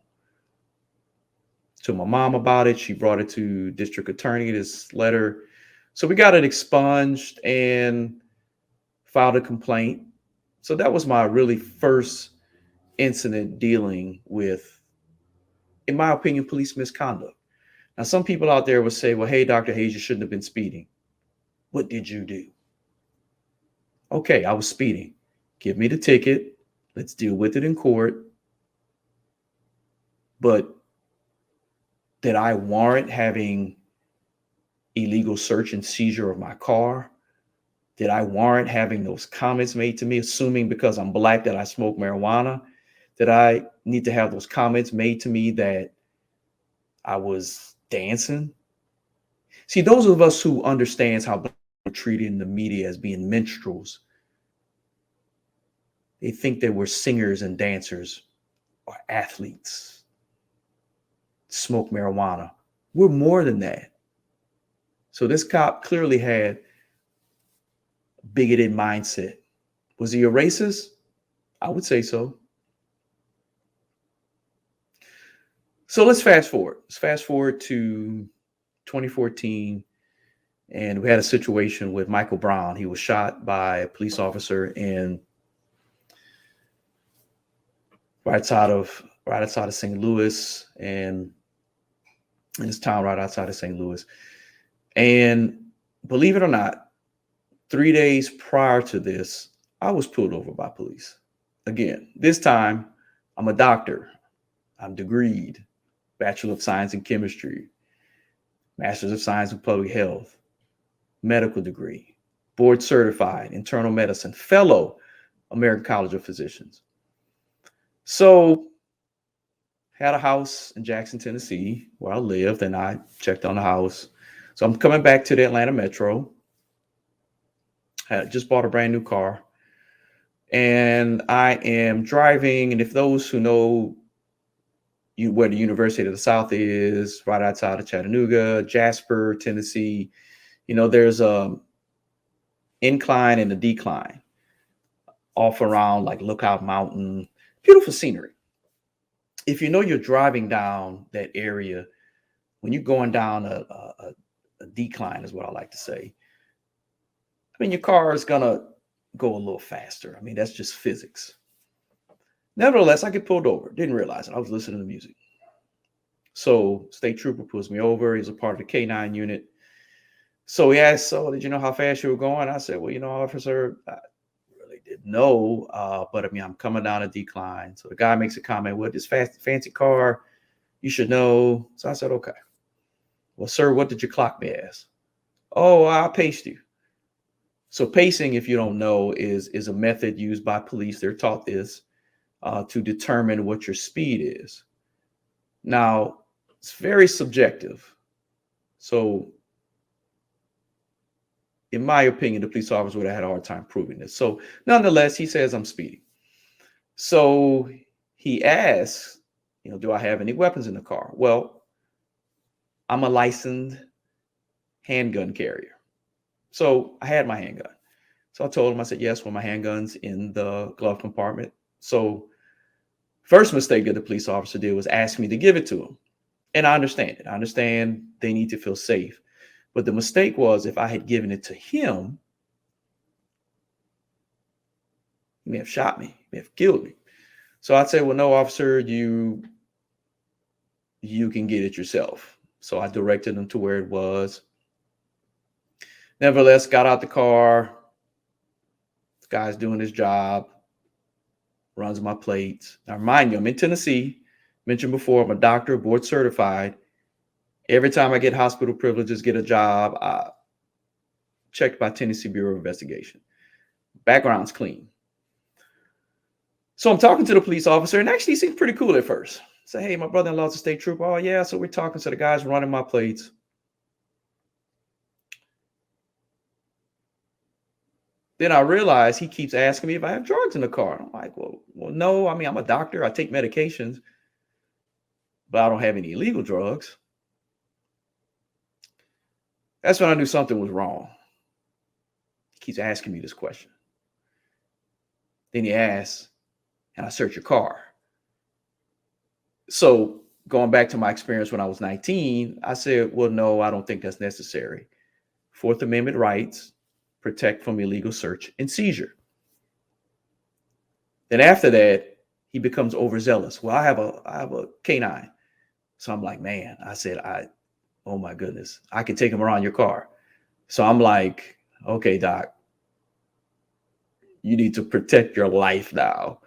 Told my mom about it. She brought it to district attorney, this letter. So we got it expunged and filed a complaint. So that was my really first incident dealing with, in my opinion, police misconduct. Now, some people out there would say, "Well, hey, Dr. Hayes, you shouldn't have been speeding." What did you do? Okay, I was speeding. Give me the ticket. Let's deal with it in court. But did I warrant having illegal search and seizure of my car? Did I warrant having those comments made to me, assuming because I'm black that I smoke marijuana? Did I need to have those comments made to me that I was dancing? See, those of us who understands how black people are treated in the media as being minstrels, they think that we're singers and dancers or athletes, smoke marijuana. We're more than that. So this cop clearly had a bigoted mindset. Was he a racist? I would say so. So let's fast forward. Let's fast forward to 2014, and we had a situation with Michael Brown. He was shot by a police officer in right outside of St. Louis, and in this town right outside of St. Louis. And believe it or not, 3 days prior to this, I was pulled over by police. Again, this time I'm a doctor. I'm degreed, Bachelor of Science in Chemistry, Master's of Science in Public Health, medical degree, board certified, internal medicine, fellow American College of Physicians. So had a house in Jackson, Tennessee, where I lived, and I checked on the house. So I'm coming back to the Atlanta Metro. I just bought a brand new car, and I am driving. And if those who know where the University of the South is, right outside of Chattanooga, Jasper, Tennessee, there's a incline and a decline off around like Lookout Mountain, beautiful scenery. If you're driving down that area, when you're going down a decline is what I like to say. I mean, your car is going to go a little faster. I mean, that's just physics. Nevertheless, I get pulled over. Didn't realize it. I was listening to music. So state trooper pulls me over. He's a part of the K9 unit. So he asked, so did you know how fast you were going? I said, well, officer, I really didn't know. But I mean, I'm coming down a decline. So the guy makes a comment, well, this fancy car, you should know. So I said, okay. Well, sir, what did you clock me as? Oh, I paced you. So pacing, if you don't know, is a method used by police. They're taught this to determine what your speed is. Now, it's very subjective. So in my opinion, the police officer would have had a hard time proving this. So nonetheless, he says I'm speeding. So he asks, do I have any weapons in the car? Well, I'm a licensed handgun carrier. So I had my handgun. So I told him, I said, yes, well, my handgun's in the glove compartment. So first mistake that the police officer did was ask me to give it to him. And I understand it. I understand they need to feel safe. But the mistake was if I had given it to him, he may have shot me, he may have killed me. So I'd say, well, no, officer, you can get it yourself. So I directed him to where it was. Nevertheless, got out the car. This guy's doing his job, runs my plates. Now, remind you, I'm in Tennessee. Mentioned before, I'm a doctor, board certified. Every time I get hospital privileges, get a job, I checked by Tennessee Bureau of Investigation. Background's clean. So I'm talking to the police officer, and actually he seemed pretty cool at first. Say, hey, my brother-in-law's a state trooper. Oh, yeah. So we're talking to the guys running my plates. Then I realize he keeps asking me if I have drugs in the car. I'm like, well, no. I mean, I'm a doctor. I take medications, but I don't have any illegal drugs. That's when I knew something was wrong. He keeps asking me this question. Then he asks, and I search your car. So going back to my experience when I was 19, I said, well, no, I don't think that's necessary. Fourth Amendment rights protect from illegal search and seizure. Then after that, he becomes overzealous. Well, I have a K9. So I'm like, man, I said, oh my goodness, I can take him around your car. So I'm like, okay, doc, you need to protect your life now.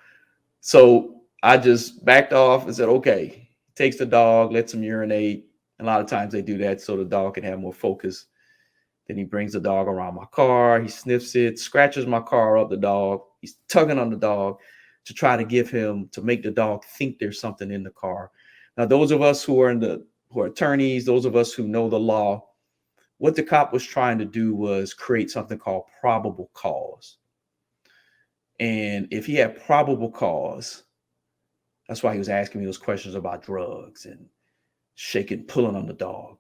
So I just backed off and said, okay, takes the dog, lets him urinate. A lot of times they do that so the dog can have more focus. Then he brings the dog around my car. He sniffs it, scratches my car up, the dog. He's tugging on the dog to try to to make the dog think there's something in the car. Now, those of us who are attorneys, those of us who know the law, what the cop was trying to do was create something called probable cause. And if he had probable cause, that's why he was asking me those questions about drugs and shaking, pulling on the dog.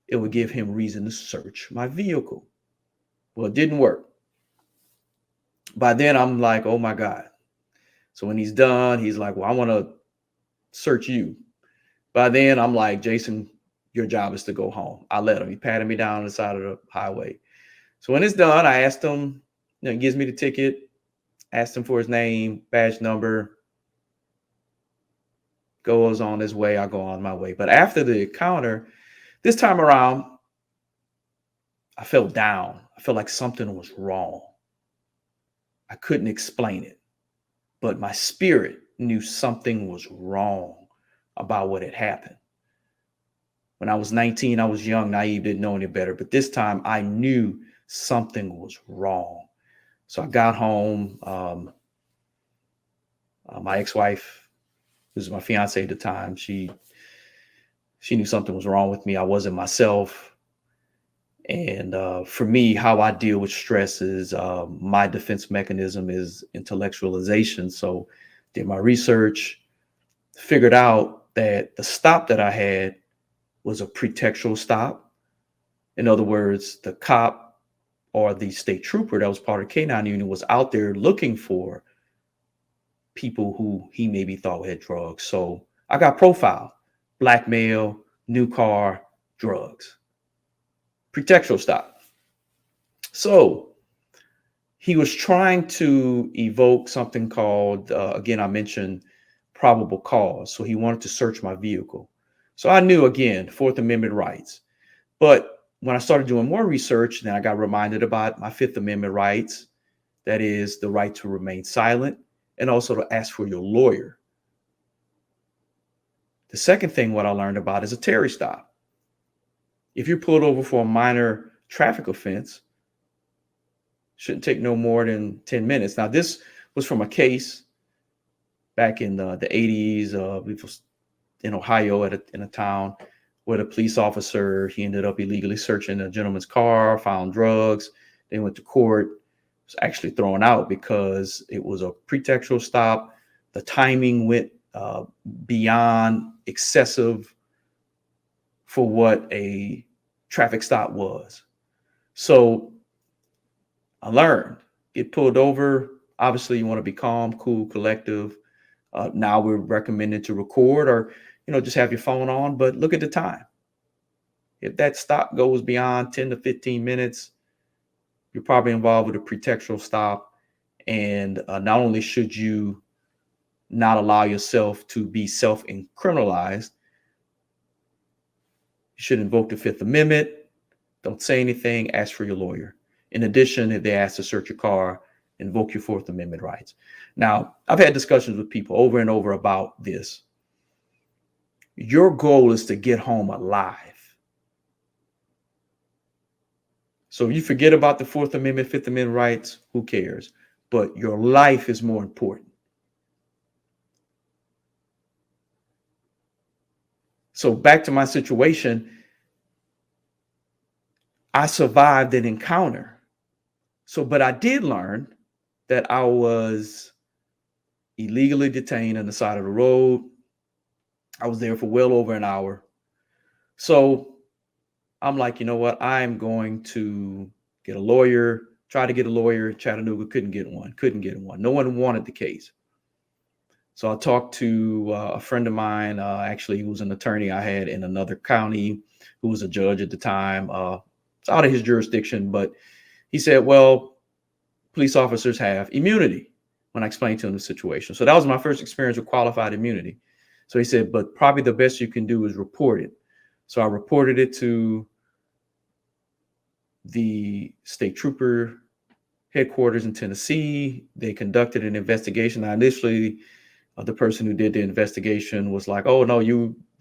It would give him reason to search my vehicle. Well, it didn't work. By then, I'm like, oh my God. So when he's done, he's like, well, I want to search you. By then, I'm like, Jason, your job is to go home. I let him. He patted me down on the side of the highway. So when it's done, I asked him, he gives me the ticket, asked him for his name, badge number, goes on his way. I go on my way. But after the encounter, this time around, I felt down. I felt like something was wrong. I couldn't explain it, but my spirit knew something was wrong about what had happened. When I was 19, I was young, naive, didn't know any better. But this time I knew something was wrong. So I got home. My ex-wife, who was my fiance at the time, she knew something was wrong with me. I wasn't myself. And for me, how I deal with stress is my defense mechanism is intellectualization. So did my research, figured out that the stop that I had was a pretextual stop. In other words, the cop or the state trooper that was part of K9 unit was out there looking for people who he maybe thought had drugs. So I got profiled, blackmail, new car, drugs, pretextual stop. So he was trying to evoke something called, again, I mentioned probable cause. So he wanted to search my vehicle. So I knew, again, Fourth Amendment rights. But when I started doing more research, then I got reminded about my Fifth Amendment rights. That is the right to remain silent and also to ask for your lawyer. The second thing, what I learned about is a Terry stop. If you're pulled over for a minor traffic offense, shouldn't take no more than 10 minutes. Now, this was from a case back in the 80s. It was in Ohio in a town where the police officer, he ended up illegally searching a gentleman's car, found drugs. They went to court. Was actually thrown out because it was a pretextual stop. The timing went beyond excessive for what a traffic stop was. So I learned, get pulled over. Obviously, you want to be calm, cool, collective. Now we're recommended to record or, just have your phone on, but look at the time. If that stop goes beyond 10 to 15 minutes, you're probably involved with a pretextual stop. And not only should you not allow yourself to be self-incriminalized, you should invoke the Fifth Amendment. Don't say anything, ask for your lawyer. In addition, if they ask to search your car, invoke your Fourth Amendment rights. Now, I've had discussions with people over and over about this. Your goal is to get home alive. So if you forget about the Fourth Amendment, Fifth Amendment rights, who cares? But your life is more important. So back to my situation, I survived an encounter. So, but I did learn that I was illegally detained on the side of the road. I was there for well over an hour. So I'm like, you know what? I'm going to get a lawyer, try to get a lawyer in Chattanooga. Couldn't get one. No one wanted the case. So I talked to a friend of mine, actually, who was an attorney I had in another county, who was a judge at the time. It's out of his jurisdiction, but he said, well, police officers have immunity when I explained to him the situation. So that was my first experience with qualified immunity. So he said, but probably the best you can do is report it. So I reported it to the state trooper headquarters in Tennessee. They conducted an investigation. I initially The person who did the investigation was like, "Oh no,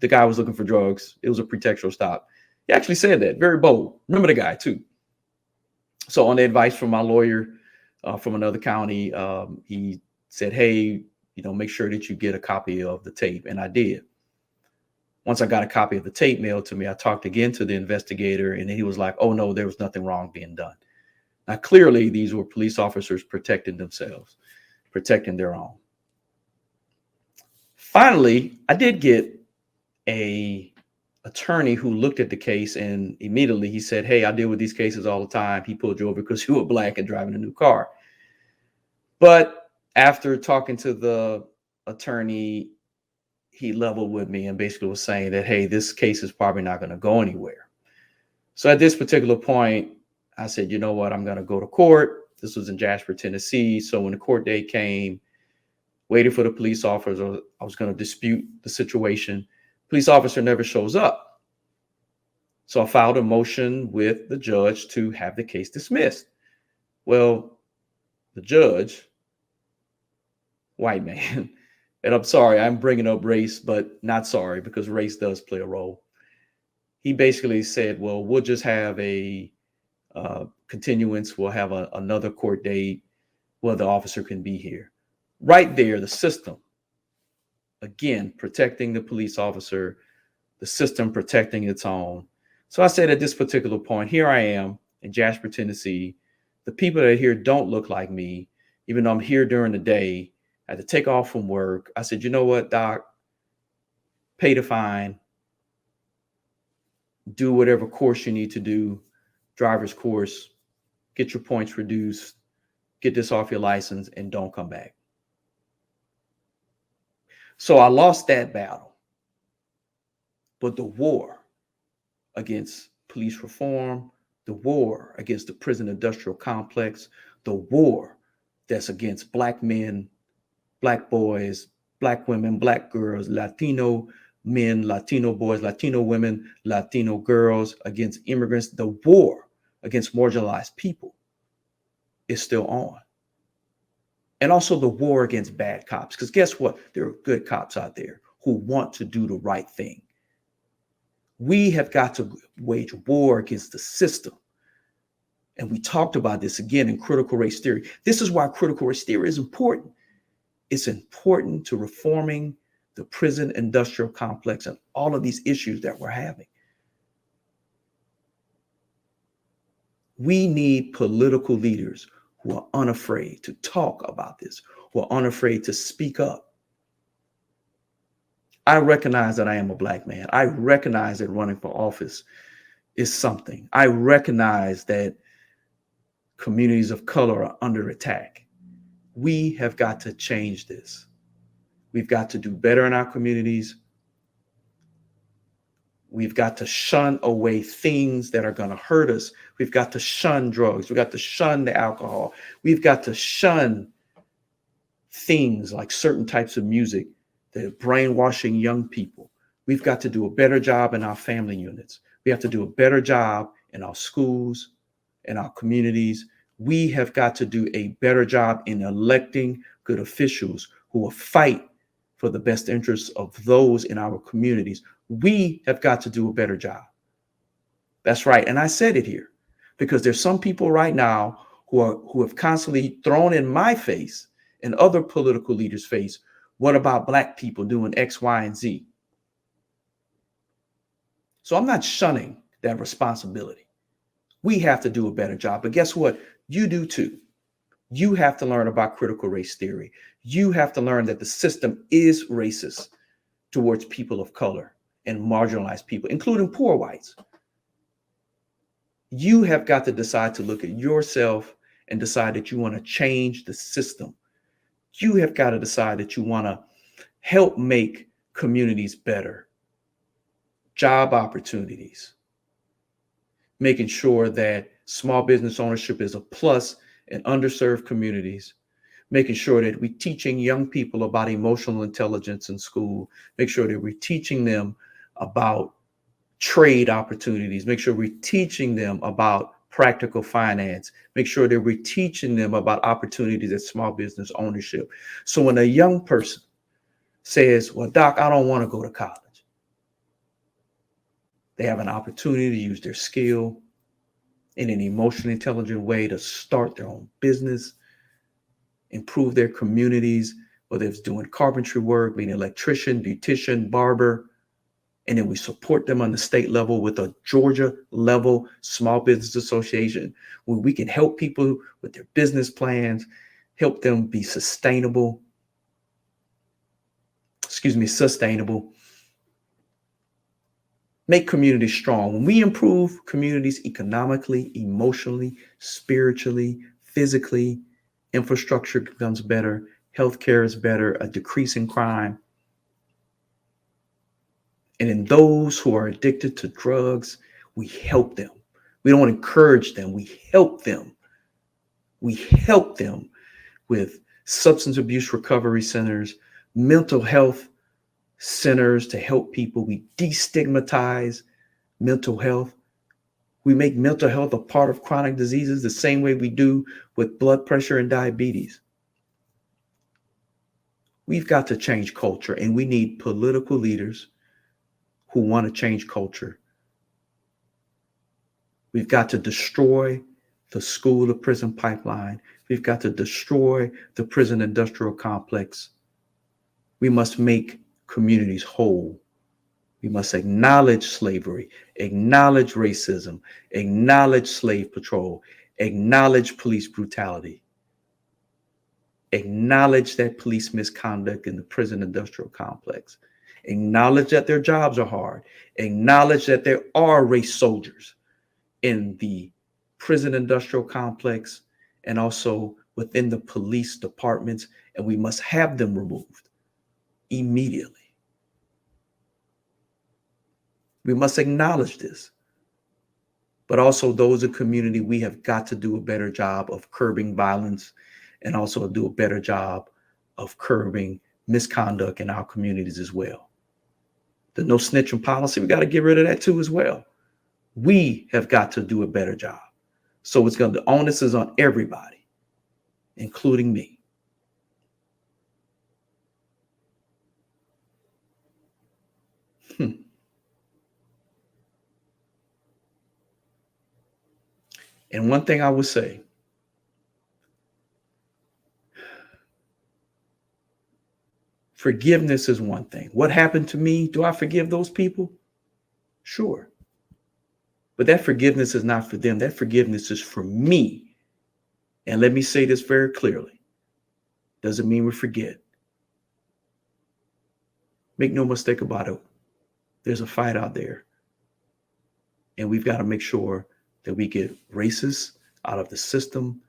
the guy was looking for drugs. It was a pretextual stop." He actually said that, very bold. Remember the guy too. So on the advice from my lawyer from another county, he said, "Hey, make sure that you get a copy of the tape," and I did. Once I got a copy of the tape mailed to me, I talked again to the investigator, and he was like, "Oh no, there was nothing wrong being done." Now, clearly, these were police officers protecting themselves, protecting their own. Finally, I did get a attorney who looked at the case, and immediately he said, "Hey, I deal with these cases all the time. He pulled you over because you were black and driving a new car." But after talking to the attorney, he leveled with me and basically was saying that, "Hey, this case is probably not going to go anywhere." So at this particular point, I said, "You know what? I'm going to go to court." This was in Jasper, Tennessee. So when the court date came, waiting for the police officer, I was going to dispute the situation. Police officer never shows up. So I filed a motion with the judge to have the case dismissed. Well, the judge, white man, and I'm sorry, I'm bringing up race, but not sorry, because race does play a role. He basically said, "Well, we'll just have a continuance. We'll have another court date where the officer can be here." Right there, the system, again, protecting the police officer, the system protecting its own. So I said at this particular point, here I am in Jasper, Tennessee. The people that are here don't look like me, even though I'm here during the day. I had to take off from work. I said, "You know what, Doc? Pay the fine. Do whatever course you need to do, driver's course, get your points reduced, get this off your license, and don't come back." So I lost that battle. But the war against police reform, the war against the prison industrial complex, the war that's against black men, black boys, black women, black girls, Latino men, Latino boys, Latino women, Latino girls, against immigrants, the war against marginalized people is still on. And also the war against bad cops. Because guess what? There are good cops out there who want to do the right thing. We have got to wage war against the system. And we talked about this again in critical race theory. This is why critical race theory is important. It's important to reforming the prison industrial complex and all of these issues that we're having. We need political leaders who are unafraid to talk about this, who are unafraid to speak up. I recognize that I am a black man. I recognize that running for office is something. I recognize that communities of color are under attack. We have got to change this. We've got to do better in our communities. We've got to shun away things that are going to hurt us. We've got to shun drugs. We've got to shun the alcohol. We've got to shun things like certain types of music that are brainwashing young people. We've got to do a better job in our family units. We have to do a better job in our schools, in our communities. We have got to do a better job in electing good officials who will fight for the best interests of those in our communities. We have got to do a better job. That's right. And I said it here because there's some people right now who have constantly thrown in my face and other political leaders' face, what about black people doing X, Y, and Z? So I'm not shunning that responsibility. We have to do a better job. But guess what? You do too. You have to learn about critical race theory. You have to learn that the system is racist towards people of color and marginalized people, including poor whites. You have got to decide to look at yourself and decide that you want to change the system. You have got to decide that you want to help make communities better, job opportunities, making sure that small business ownership is a plus in underserved communities, making sure that we're teaching young people about emotional intelligence in school, make sure that we're teaching them about trade opportunities, make sure we're teaching them about practical finance, make sure that we're teaching them about opportunities at small business ownership. So when a young person says, well, doc, I don't want to go to college. They have an opportunity to use their skill in an emotionally intelligent way to start their own business, improve their communities, whether it's doing carpentry work, being an electrician, beautician, barber. And then we support them on the state level with a Georgia level small business association where we can help people with their business plans, help them be sustainable, make communities strong. When we improve communities economically, emotionally, spiritually, physically, infrastructure becomes better, healthcare is better, a decrease in crime. And in those who are addicted to drugs, we help them. We don't encourage them, we help them. We help them with substance abuse recovery centers, mental health centers to help people. We destigmatize mental health. We make mental health a part of chronic diseases the same way we do with blood pressure and diabetes. We've got to change culture, and we need political leaders who want to change culture. We've got to destroy the school to prison pipeline. We've got to destroy the prison industrial complex. We must make communities whole. We must acknowledge slavery, acknowledge racism, acknowledge slave patrol, acknowledge police brutality, acknowledge that police misconduct in the prison industrial complex, acknowledge that their jobs are hard, acknowledge that there are race soldiers in the prison industrial complex and also within the police departments, and we must have them removed immediately. We must acknowledge this. But also those in community, we have got to do a better job of curbing violence and also do a better job of curbing misconduct in our communities as well. The no snitching policy, we got to get rid of that too as well. We have got to do a better job. So the onus is on everybody, including me. And one thing I would say, forgiveness is one thing. What happened to me? Do I forgive those people? Sure. But that forgiveness is not for them. That forgiveness is for me. And let me say this very clearly. Doesn't mean we forget. Make no mistake about it. There's a fight out there. And we've got to make sure that we get racists out of the system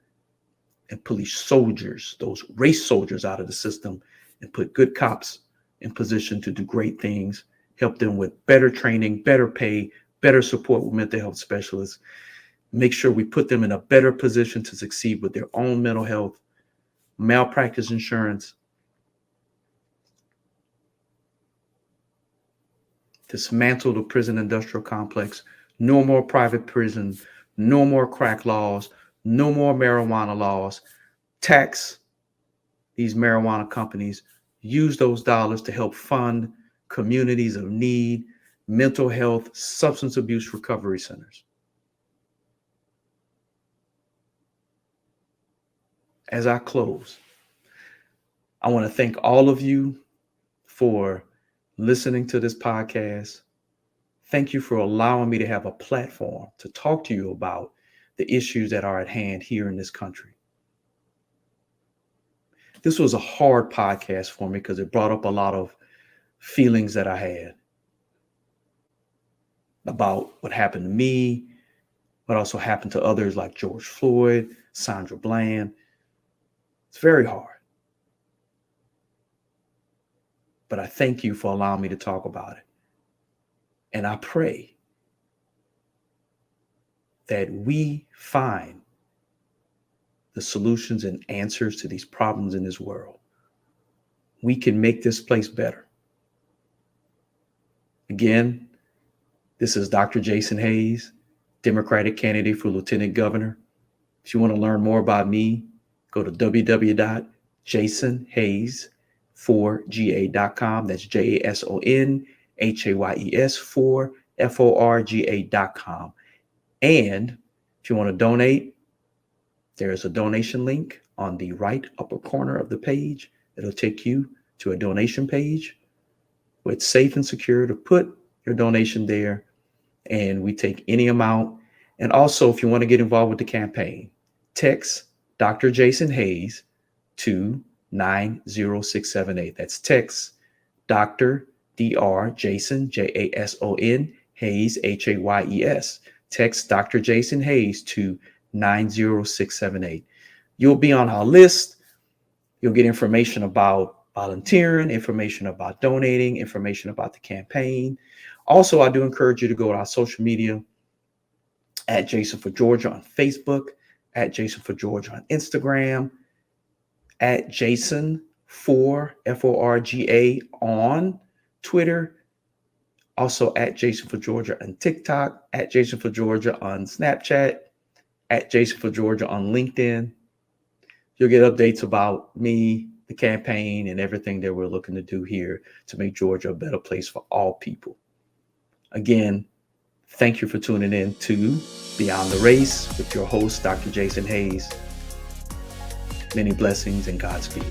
and police soldiers, those race soldiers out of the system, and put good cops in position to do great things, help them with better training, better pay, better support with mental health specialists, make sure we put them in a better position to succeed with their own mental health, malpractice insurance, dismantle the prison industrial complex, no more private prisons, no more crack laws, no more marijuana laws, tax these marijuana companies, use those dollars to help fund communities of need, mental health, substance abuse recovery centers. As I close, I want to thank all of you for listening to this podcast. Thank you for allowing me to have a platform to talk to you about the issues that are at hand here in this country. This was a hard podcast for me because it brought up a lot of feelings that I had about what happened to me, what also happened to others like George Floyd, Sandra Bland. It's very hard. But I thank you for allowing me to talk about it. And I pray that we find the solutions and answers to these problems in this world. We can make this place better. Again, this is Dr. Jason Hayes, Democratic candidate for Lieutenant Governor. If you want to learn more about me, go to www.jasonhayes, jasonhays4ga.com. That's jasonhays4forga.com. And if you want to donate, there's a donation link on the right upper corner of the page. It'll take you to a donation page where it's safe and secure to put your donation there. And we take any amount. And also, if you want to get involved with the campaign, text Dr. Jason Hays to 90678. That's text Dr. Jason, Jason, Hayes, Hayes. Text Dr. Jason Hays to 90678. You'll be on our list. You'll get information about volunteering, information about donating, information about the campaign. Also, I do encourage you to go to our social media at Jason for Georgia on Facebook, at Jason for Georgia on Instagram, at Jason for Forga on Twitter, also at Jason for Georgia on TikTok, at Jason for Georgia on Snapchat, at Jason for Georgia on LinkedIn. You'll get updates about me, the campaign, and everything that we're looking to do here to make Georgia a better place for all people. Again, thank you for tuning in to Beyond the Race with your host, Dr. Jason Hays. Many blessings and Godspeed.